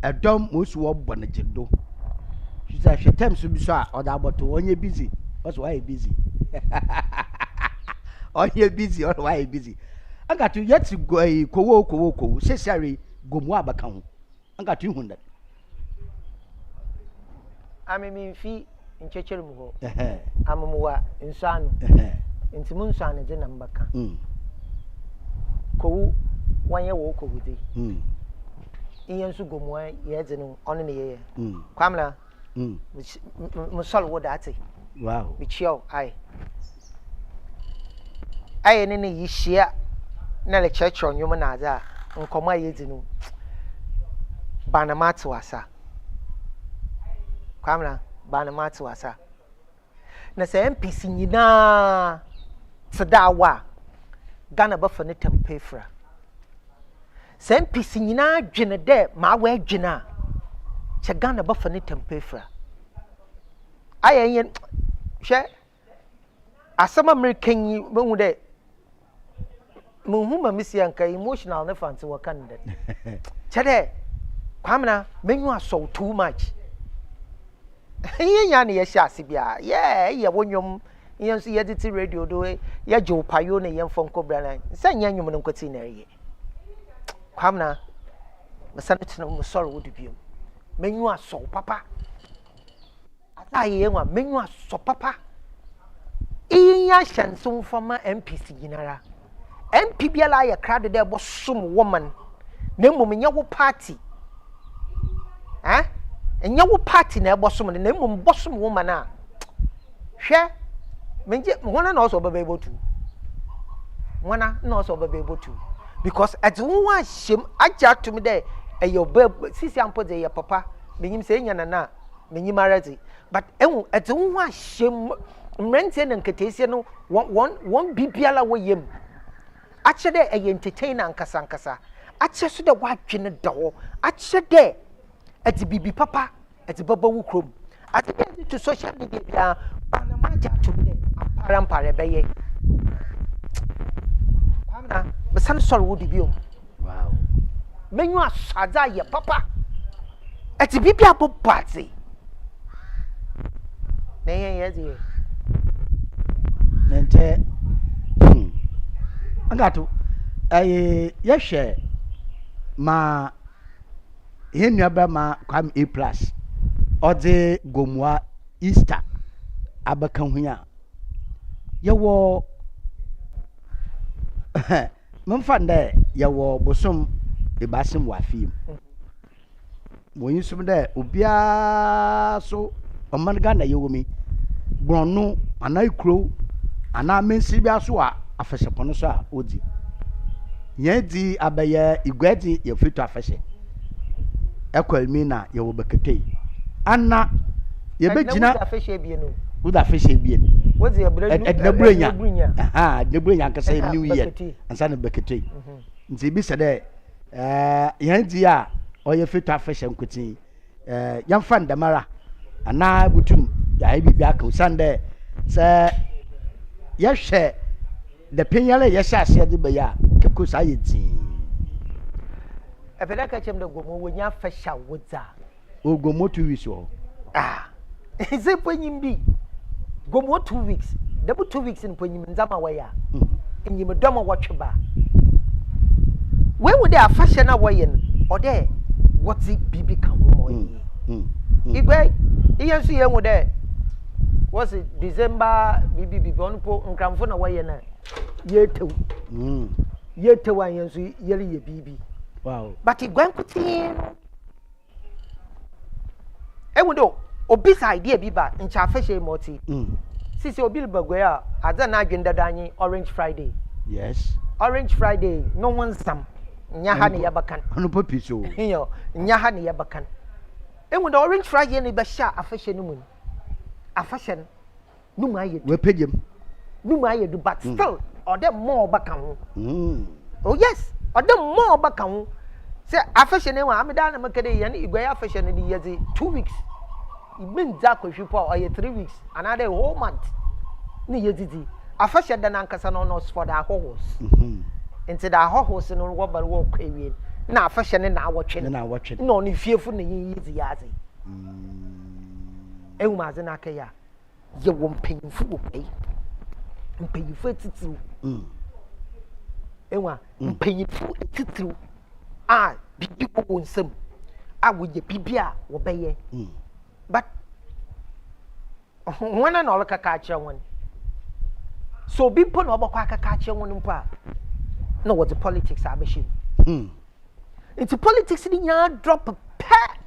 edom mosu wo bonajedo she say hwe time so bi so a oda aboto onye busy also why busy onye busy or why busy angatu yet go kowo sesare gomu abaka ho angatu hu that amemi mfi nchechere mu ho amumuwa nsanu ntimu nsanu de na mbaka kowu wanye wo kowu de iye nsu gomu ye de no ono ne ye kwamla musol wo date wow bichio ai ne yishia na le church onyum na aza nkomo aye de no banamatu asa kwamla bana matu wasa na se MPC nyina tsedawa Ghana ba fane tempefra se MPC nyina dwene de ma wa dwena che Ghana ba fane tempefra ayen hwe asama American yi hu de muhuma misia nka emotional ne fancy wa kan de che de kwamna menyu aso too much nya ne yɛhyɛ ase bia yɛ wonyom yɛn so yɛde radio do yɛ jo payo ne yɛn fon kobra na sɛ nya nwom no nkɔti na yɛ kwamna mesane tena mo sɔre wo dubiom menyu aso papa ata yɛ nwa menyu aso papa iya hyanso mfama MPC ginara MP biala yɛ krade de bo som woman na mmom nya wo party enye wo party na ebosom ne mmom bosom wo mana hwe menje wona na oso baba ebotu wona na oso baba ebotu because at won shem aja to me there eyo sisi ampo de ye papa menyim se nya na menyim arati but enwu at won shem mrente na nketesie no won bibiala wo yem ache de eye entertainer nkasa ache so de wadwene dawo ache de ati bibi papa ati baba wu krom ati to social media bia bana maja to me parampare beye kwamna besan sori wo dibio wow menyu asada ye papa ati bibi abo party na ye di nente angatu yehwe ma Henry ma kwam A+ ode gomwa Easter abakan hunya yewo memfa nda yewo bosom ebasim wafim moyin sum da obia so oman Ghana yewomi bronu anai kro ana mensi bia so a afehyepono so a odi yedi abaye igwadi ye fito afehye ekwalmina yewo beketei anna ye begina afehye bie no uda afehye bie wodi ye ednabrenya ednabrenya ka say new year ansa na beketei nti bi se de yedi a oye fito afehye nkutin yamfa ndamara ana butum ya bi bia ka usande se yehwe de penyale yehye ase de be ya keko sa yeti efeda ka chem de gomo wonya fasha wodza ogomo 2 weeks o ze ponyim bi gomo 2 weeks double 2 weeks in ponyim nzama waya enyim domo wotweba we would a fashion na wayen or there what's it BB come home? Igwe, iyan su yen wo there. Was it December BB Bonpo nkramfo na waye na yetew. Yetew an su yeli ye BB. Wow. But igwe nkutin. Ewundo obisa idea bi ba ncha fashe moti. Sisi obil bagwe a aza na adwenda danyi Orange Friday. Yes. Orange Friday no one sam. Nyaha ne yabakan. Ono papi so. Yo, nyaha ne yabakan. Ewundo Orange Friday ne be sha afashe no mu. Afashe no mu ayedu. We pagem. No mu ayedu but still or them more bakan ho. Oh yes, or them more bakan ho. Say afashe ne wa ameda na makade ye ne igwe afashe ne di yezi 2 weeks. It means that or 3 weeks, another whole month. Ni yedidi. Afashe da nankasa no no for the horse. Into the horse no wo ba wo kwawie. Na afashe ne na awotwe. Na awotwe. No ni fiefo na yizi yazi. Ewu maze na akaya. Ye wo mpanyimfu wo pai. Mpanyimfu titiru. Ewa mpanyimfu titiru. Ah, bibi wo nsam. A wo ye bibia wo beye. But when an all catch one. So be put over catch one pa. No, what the politics are machine. It's a politics in your drop a pat.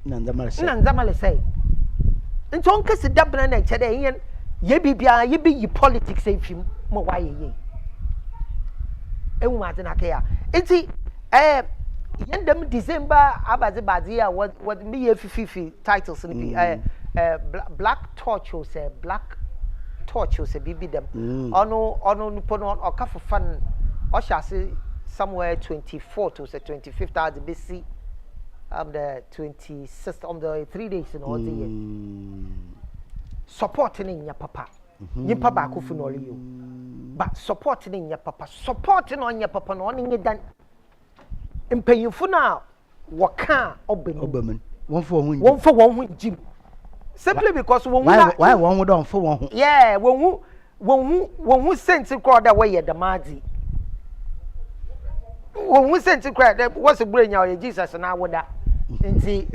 Nandamale say. And so Uncle Double and today, ye be ye politics save him more why ye. It's Yendem December Abazibazia what me a 50 titles Black Torch or say Black Torch or say BB them. Ono Nupono or Kafu Fun or shall say somewhere 24th or say 25th out the BC the 26th on the 3 days in all the year. Supporting your papa. Your papa kufunoli you. But supporting your papa, supporting on your papa, no one done. Mpanyimfo na waka obemen one for one Jim simply because why one don't for one yeah when who sent to crowd that way the madi when who sent to crowd that was a brain ya Jesus na woda nti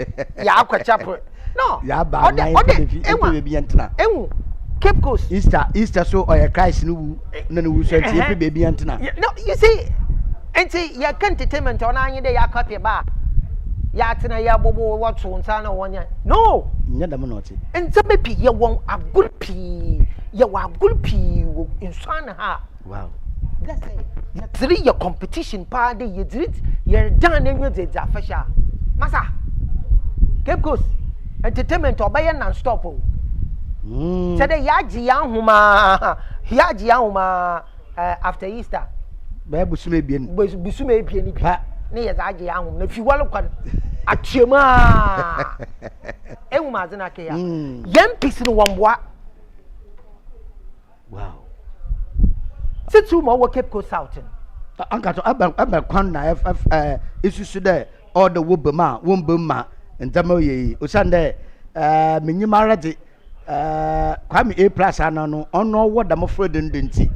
ya akwachapo no ya ba na baby antena Cape Coast Easter so or your Christ no wu so nti baby antena no you see enti ya kan entertainment ona anyi de ya copy ba ya tena ya bobo watu nsa na wonya no nya dam no ti enti be pi ye won agulpi ye wa agulpi wo insana ha wow that's it ya three your competition pa de ye did ye dan enyo de za fasha masa Cape Coast entertainment obaye non stop o said ya ji ya huma after Easter ba busume bien ni pa ne ya zaje ya hum na fi walu kwan atiema ewu ma zina ke ya yam pisi no wamboa wow situ mo wo Cape Coast South anka to aba kwan na isusu de all the wobema wombema ntama ye osande menyima rede kwame A+ ana no ono wo da mo fredin denti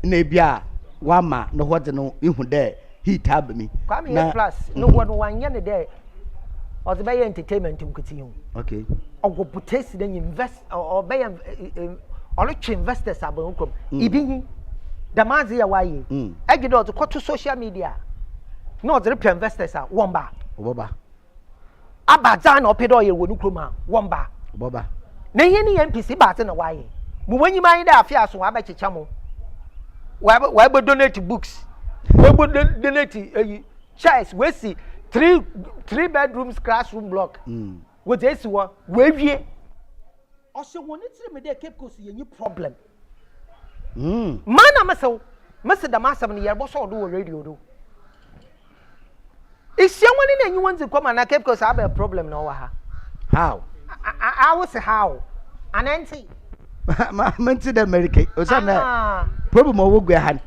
na bia wama no what no ihu there he tab me kwame A+ no what one yen there or the bay entertainment mkuti hu okay ogo potesi then invest or bay or investors abonkom ibi the mazi ya waye egido to to social media no the investors are womba oboba abaza na opedo ye wonu kroma womba oboba na ye ni NPC ba te na waye mu wanyi man da afia so wa ba checha mo wa ba donate books we go donate chairs we see 3 bedrooms classroom block we dey see we wie o se woni tire me dey Cape Coast ye ni problem man amaso da masam ne yerbo so do radio do isi woni na nyi wonzi come na Cape Coast have a problem no wa ha how I was how an anti menti the America o say na problem o wo gwa han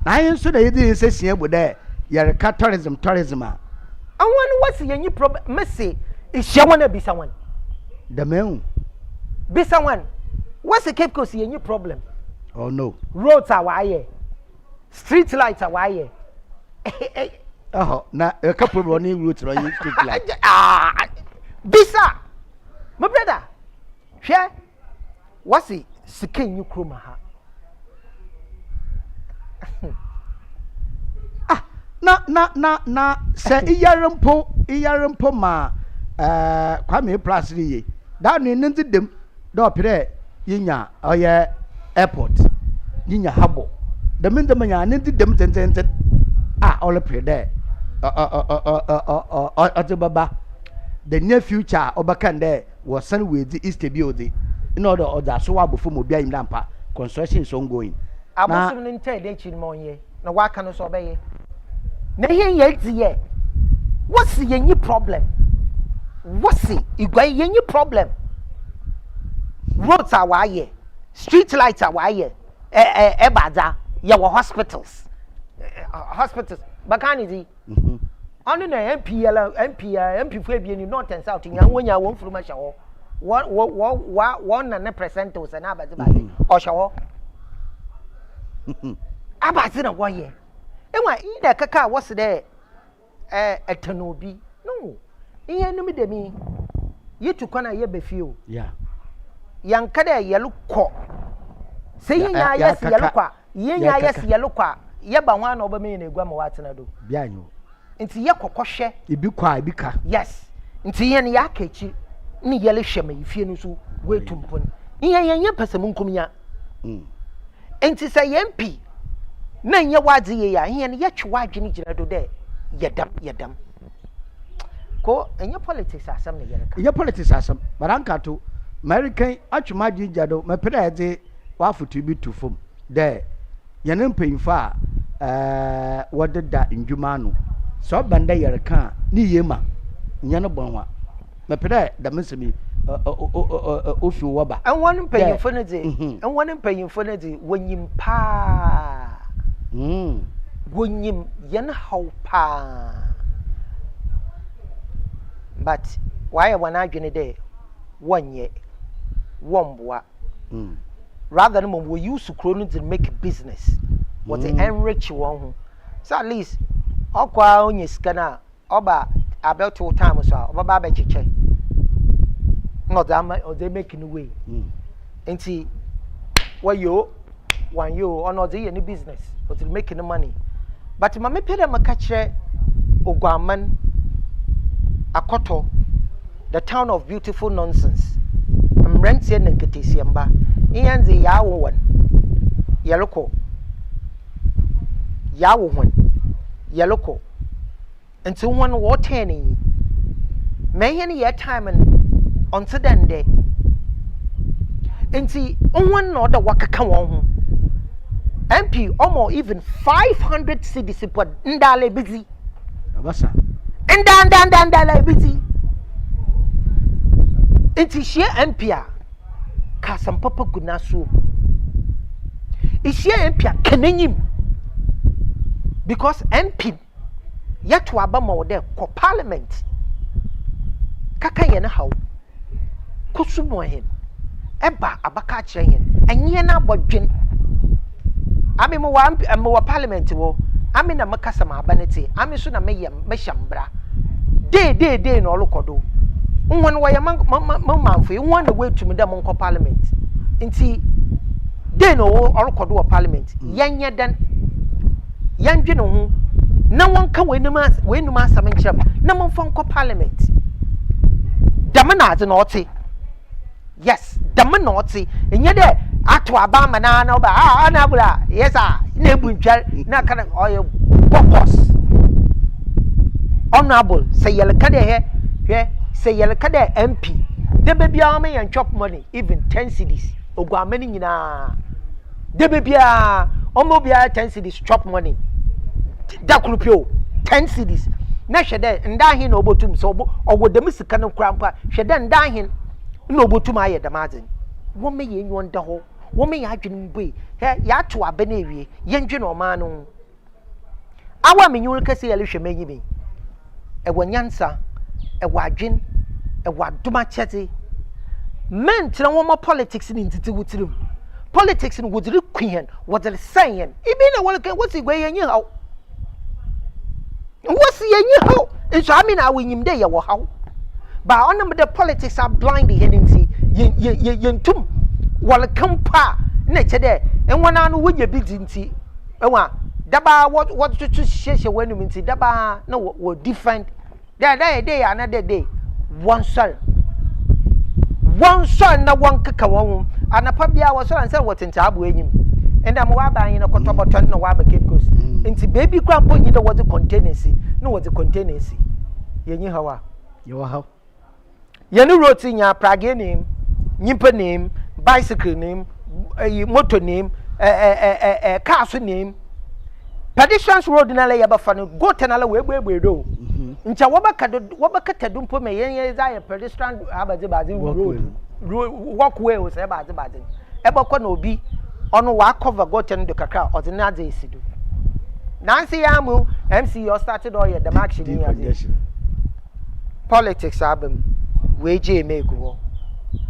na yin so da yidi se sia bu da yare ka tourism a won what's your new problem messi isi wona bi someone the man be someone what's the Cape Coast your new problem oh no roads are why street lights are why Oh, na a couple running routes on you street like. Bisa, my brother. Share. What's it? Sikin you krumaha. Na say iyarampo ma kwame plus ye. That ni nti dem do pere yinya oye airport. Yinya habo. The min dem nya nti dem tenten all pere there. Baba. The near future obakan there was sent with the east building. In order so abofo mo bia im lampa construction is ongoing. Abosom ni ntai de chi mo ye. Na wa ka no so obeye. Na yen ye tie. What's the problem? What's it? Igwa yen problem. Roads are why street lights are why ebada ya hospitals. Hospitals. Bakani di. Onu na MP fu ebie ni north and south nya wonya won furu ma shawo. One na presenters and abati bati. O shawo. Abati na wo ye. Enwa ida kaka what's there etanobi. No. Ihe no me demi. Yitu kwana ye befio. Yeah. Yankada yelu ko. Say nya yes yelu kwa. Ye nya yes yelu kwa. Ye ba hwan na obame na egua ma watena do. Bia nyo. Nti ye kokohwe. Ibi kwa ibi ka. Yes. Nti ye ne ya kachi. Ni yele hwema ifie no so wetumpon. Ihe ye pesem nkumya. Nti say ye mpi. Na nye wadi ye ya. Ihe ne ye twa adwene gina do de. Yedam. Ko enye politics asam ne yere ka. Ye politics asam. Baranka to American atwuma jinja do me pere de wafutu bi to fom. De ye ne mpemfa wodeda ndwuma no. So banda yere ka ni yema. Nya no bonwa. Me pere da mesemi ofi woba. En wonu mpemfo ne de. En wonu mpemfo ne de wonyim pa. Wonyim yen haw pa. But why when I join there 1 year, 1 boy. Rather than we use to to make business, what the enrich one. So at least, Okwa on your scanner, Oba about 2 times or Baba Chiche. Not that or they making away. And see, well, you 1 year or not any business, but making the money. But my peda makache Ogwaman. Akoto, the town of beautiful nonsense. I'm renting and Ketisiamba. Ian the Yawo one. Yaloko. Yawo one. Yaloko. And so one water any. May any year time and until then day. And see, one other waka come on. MP almost even 500 cities put ndale busy. Abasa. And dan like busy. It's she empia. Kasam papa gunasu. Is she empia kenenyim. Because MP yet to abama there ko parliament. Kaka yen how. Kusumo hen. Eba abaka kire hen. Enye na bodwen. Ami mo wa parliament wo. Ami na makasa ma abanete. Ami so na meshambra. Day no lokodo. Unwan wa ya manfo, unwan the way to me dem nko parliament. Nti day no lokodo wa parliament. Yanye dan yandwe no ho. Na wonka we num asam nkyerem. Na monfo nko parliament. Dama na ade no ote. Yes, dama na ote. Enye de ato abama na oba na bula. Yes ah, na ebuntwa na kana oye bokos. Honorable say yele kade here say yele kade MP de bebia me yan chop money even 10 cedis ogwamani nyina de bebia omo bia 10 cedis chop money da krupio 10 cedis na hwede nda hin na obotum so ogwodem sika no krampa hwede nda hin na obotum aye damaden wo me ye nyon da ho wo me ya adwene mbui ya to aba na ewie ye ndwene o ma no awa me nyuru kase yele hwemanyi bi ewa nyansa ewa adwen ewa duma chete men tira wo mo politics ni ntiti wutirim politics ni wudiri kwen wodere sayen ibi na wole kan wosi gwe yenyi haw What's ye how? And so I mean, I win him there, how? But on the politics are blind, yen tum, while a compa, nature there, and one on with your big tea. Daba, what to share when you mean, Daba, no, what different. There, day, another day. One son, no one cacao, and a puppy I was and said what in Tabu him. And I'm wabba in a contobaton, no wabba cape goes. Into baby grandpa, you know what the containancy, no what the containancy. You knew how you are how. You know, wrote in your Prague name, Nimpa name, bicycle name, motor name, castle name. Pedestrians road in a lay about fun, go to another way we do. Ncha wabaka dumpo me yen za ya pedestrian abaze road walkway o se baze ebakwa na obi ono wa cover goten de kakra ordinary esidu Nancy Yamu MC you started all your the action politics album we je mego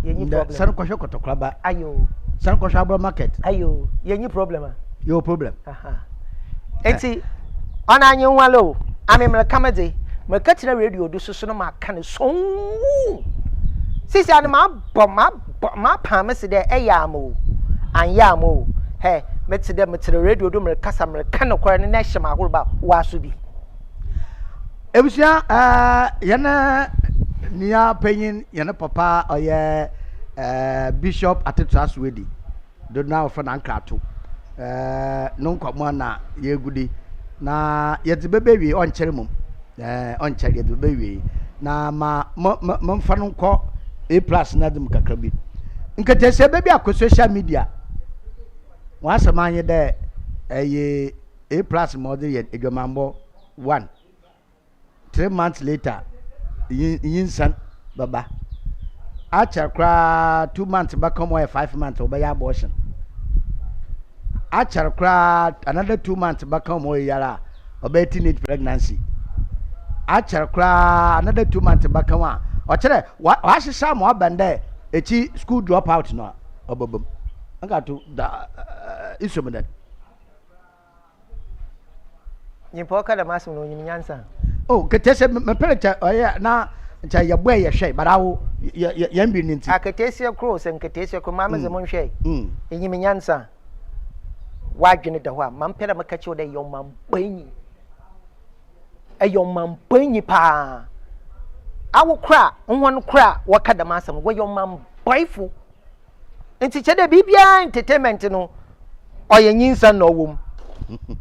yenyi problem san kwahwe kotokraba ayo san kwahwe abro market ayo yenyi problem your problem enti ona anyi nwalo amemre kamade Makatina radio do so no ma kan so sisi an ma promise de eyamo anyamo he metide radio do me kasa me kan kwara ne na hyema ahorba waso bi ebusia yana nia penyin yana papa oye bishop atetrus wedi do na ofo na nkrato no nkwamo na yegudi na yetibebe wi onkyere mum on chari the baby na ma mfano nko A+ na dem kakra bi nkete se baby akọ social media wa samanye de A+ model ye edwamambo 1 3 months later yinsan baba achakra 2 months back come 5 months obey abortion achakra another 2 months back come yara obey teenage pregnancy achakra another 2 months back one o chere wa hihisa mo abande echi school drop out no obobom anga to da isomedan nyimpo ka da maso no nyim nyansa oh ketese me pelecha oya na ncha ye boy ye hwe barawo ye mbi ninti aketese cross nketese ko mama ze mon hwe nyim nyansa wadwene da ho a mampera makache da yo mampanyi ayo mampanyi pa awo kra nwon kra waka masam wo yo mamboyfo enti chede bibia entertainment no oye nyinsa no wom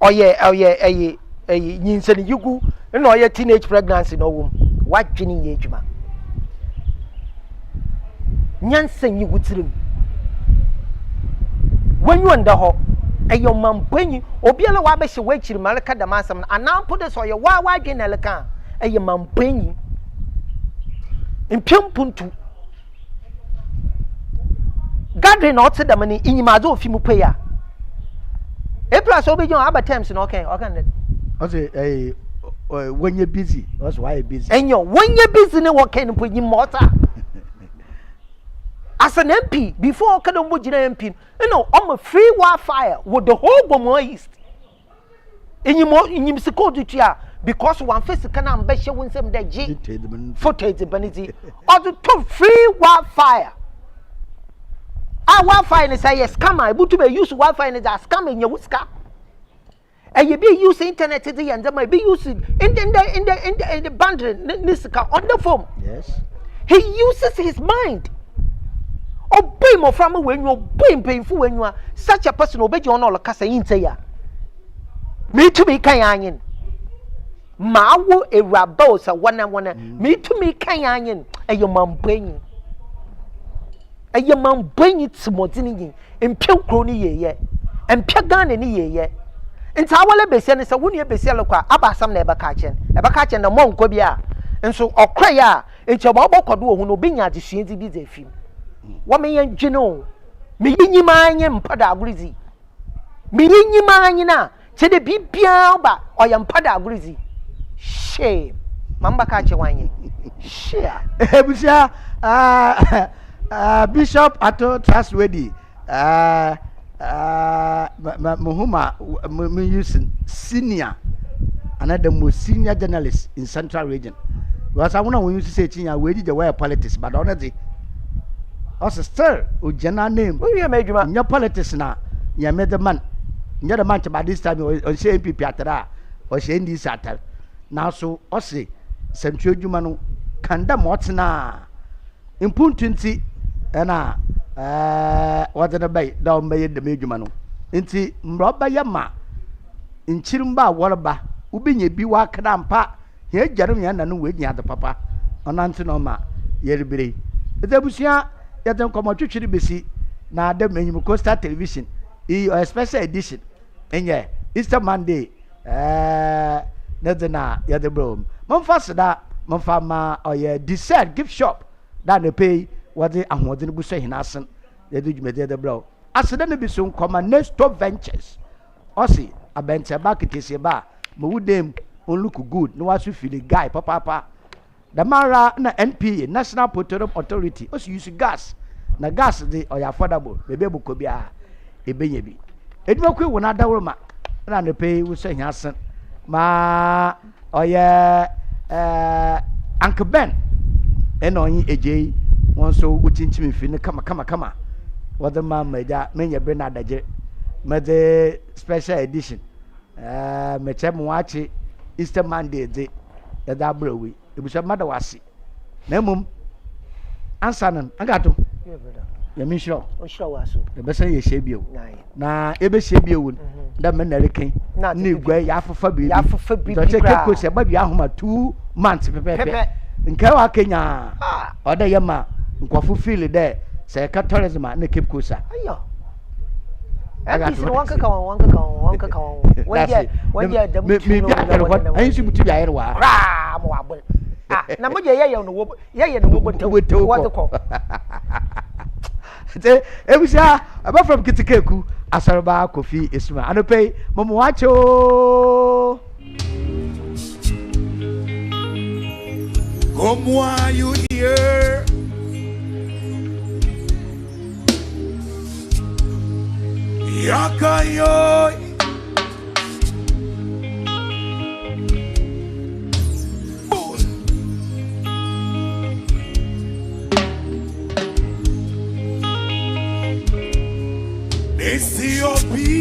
oye nyinsa ni yugu no oye teenage pregnancy no wom wadwene ye adwuma nyansa nyugu tirim wanyu nda ho ayo mampanyi obiala wa behye wachiri malaka da masam anampo de so ye wa wadwene leka ayo mampanyi impempuntu gathering na ote damani inyimazo ofimu peya A+ obejon aba times na okay ose when you busy that's why you busy enyo when you busy ne work in ponyi mota as an MP before okadom bojina MP you know I'm a free wildfire with the whole Bomo East inyim sikodu tua because one face can ambashe winsem da G footage banity or to free wildfire wildfire is a scammer able to be use wildfire is a scam in your whisker and you be using internet today and they be using in the boundary on the phone. Yes, he uses his mind. Obey more from when you're being painful when you are such a person obey you on all the casa in say ya me to be kayanyin mawo e rabosa wana me to me kayanyin e your man brain e your man brain it smodini in pure crony ye and pure gun ni ye nti awole besia ne se woni e besia lokwa abasam na ebaka chen na monko bia nso okra ya enche ba obokodo ohun no binya adesua di bi za fim wo me yan dwene me yinyima anye mpada agurizi me yinyima anye na chede bibia ba oyampada agurizi shame mamba ka che wanye share ebusia Bishop Ato Trustworthy muhuma me using senior and the most senior journalist in Central Region. Because I want to say Chinya, we did the way of politics, but honestly, also still, Ujana name, your politics now, you made the man, you're the man by this time, or say Piatra, or say this atter. Now, so, Ossi, Central Jumano, Kanda Motsna, impunity, and what in a bay, down by the Majumano. Inti Mroba Yama, in Chirumba, Wallaba, Ubin, be walk pa. Here, Jeremy and no way near the papa on Antonoma, Yeribri. The Busia, yet don't come out to Chiribisi, now the menu Costa Television, a special edition. And yeah, Easter Monday, Nedana, yet the broom. Monfasada, Monfama, or yeah, dessert gift shop, that they pay what they and what they would say in Assen, they do me the blow. As then be soon come and next top ventures. Ossi, a bench a bucket is a bar, Mudem. Look good, no one feel the guy, papa. The Mara na NPA, National Petroleum Authority, also use gas. Na gas the or affordable, the baby could be a baby. It will quit when I double ma, and the pay will say Hassan. Ma, oh yeah, Uncle Ben, and on AJ, one so which in me fin, come. What the man made that, many a Bernard, made the special edition. Machem watch it. Easter Monday, the Dabrowi. It was a mother was it. Nemum Ansanan, I got to. The Michel, the best say Shabio. Now, every Shabio, that man, Eric, not new gray, Yafa Fabi, about Yahoma 2 months, in Kawa Kenya, or the Yama, in Kwafu Philly there, say a Catholism and the Cape Kusa. I got one cacao. When you're the I used to be a apart from Kitikeku, Asaraba, Coffee, Isma, and pay Momoacho. Come while you here. Yakayo Esiopi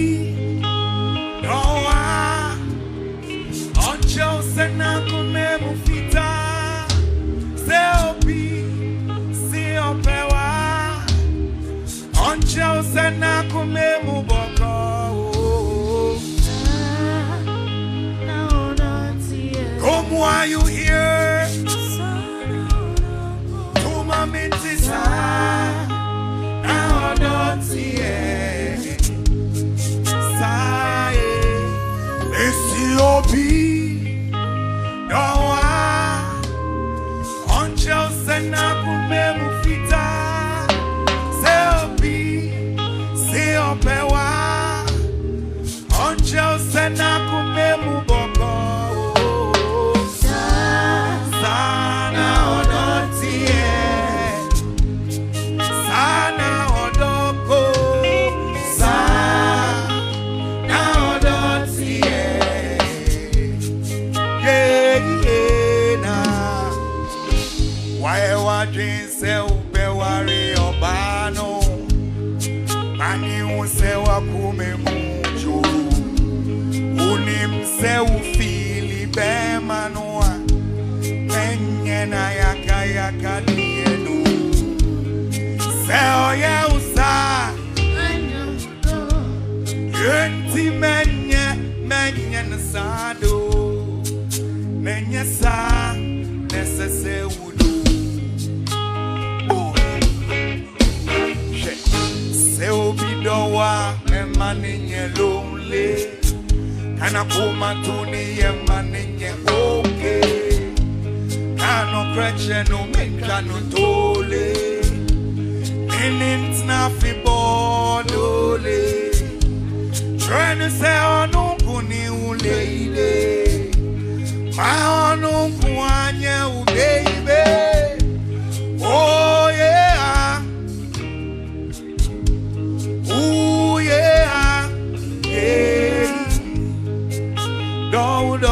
Noa Oncho Sena Kumemu Fita Seopi Seopewa Oncho Sena Kumemu Boko Come while you here Tuma Mintisa Now don't see it Esiopi Noa Oncho Sena Kumemu Fita Seopi Seopewa Oncho Sena Kumemu Boko Sana Odotie Sana Odoko Jinse upewari obano Mani usewa kume mucho Unimse ufili be manua Menye na yaka dienu Seo ye usa Yenti menye nasado Menye sa nesese udu Seobidowa emaninye lonely Kana kuma tuni emaninye okay Kano kreche no menka no tole Ninint na fi bodole Trene se onunku ni uleide Ma onunku anye ubeibe Oh yeah Ooh yeah, yeah. Don't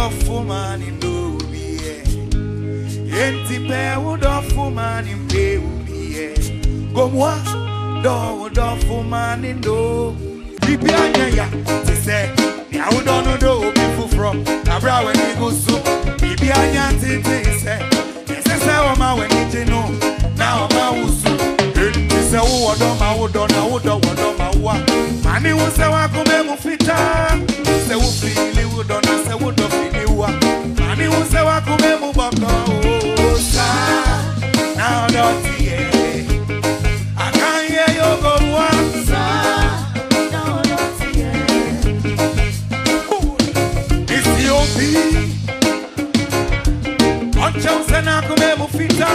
Enti pe udofu mani mpe ubiye. Gomwa do udofu mani ndo. Bibi anyaya ti se ni awudono do obi fufro. Abra we ni gusu. Bibi anya ti se. Yese se o ma we ni jinu. Na o ma usu. Enti se wo do ma wo do na wo do ma wa. Mani wo se wa kume mu fita. Se wo fili wo do na se wo do fili wa. Mani wo se wa kume mu boko. Now don't hear. I can't hear you go once. Now don't hear. It's the OP. On Chelsea na kume mufita.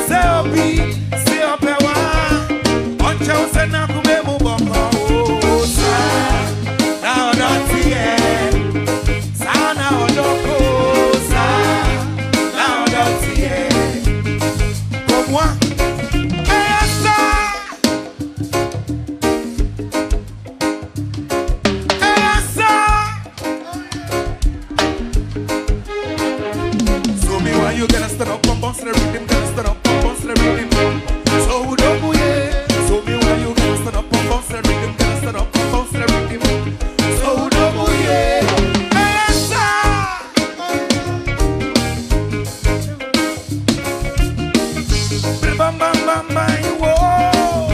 Say OP, say opewa. On Chelsea na kume muboko. Now don't hear. Sa now don't go. Now don't hear. Moi, ça. So me why you gonna stand up and bounce the rhythm, gonna stand up and bounce the rhythm. So don't go yeah. So me why you gonna stand up and bounce the rhythm, gonna stand up and bounce the rhythm. So don't go yeah. Bam bam bam bam, whoa.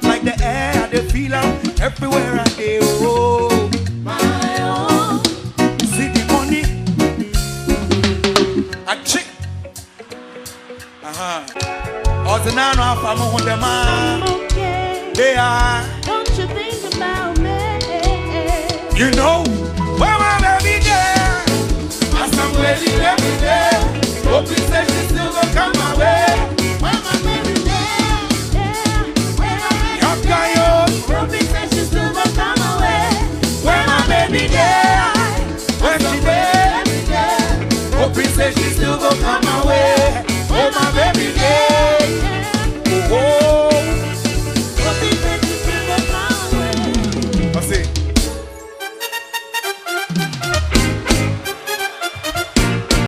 Like the air, the feel everywhere I go. Oh. My own. See the money, a chick. All the nine off, I'm on the man. They are. Don't you think about me? You know.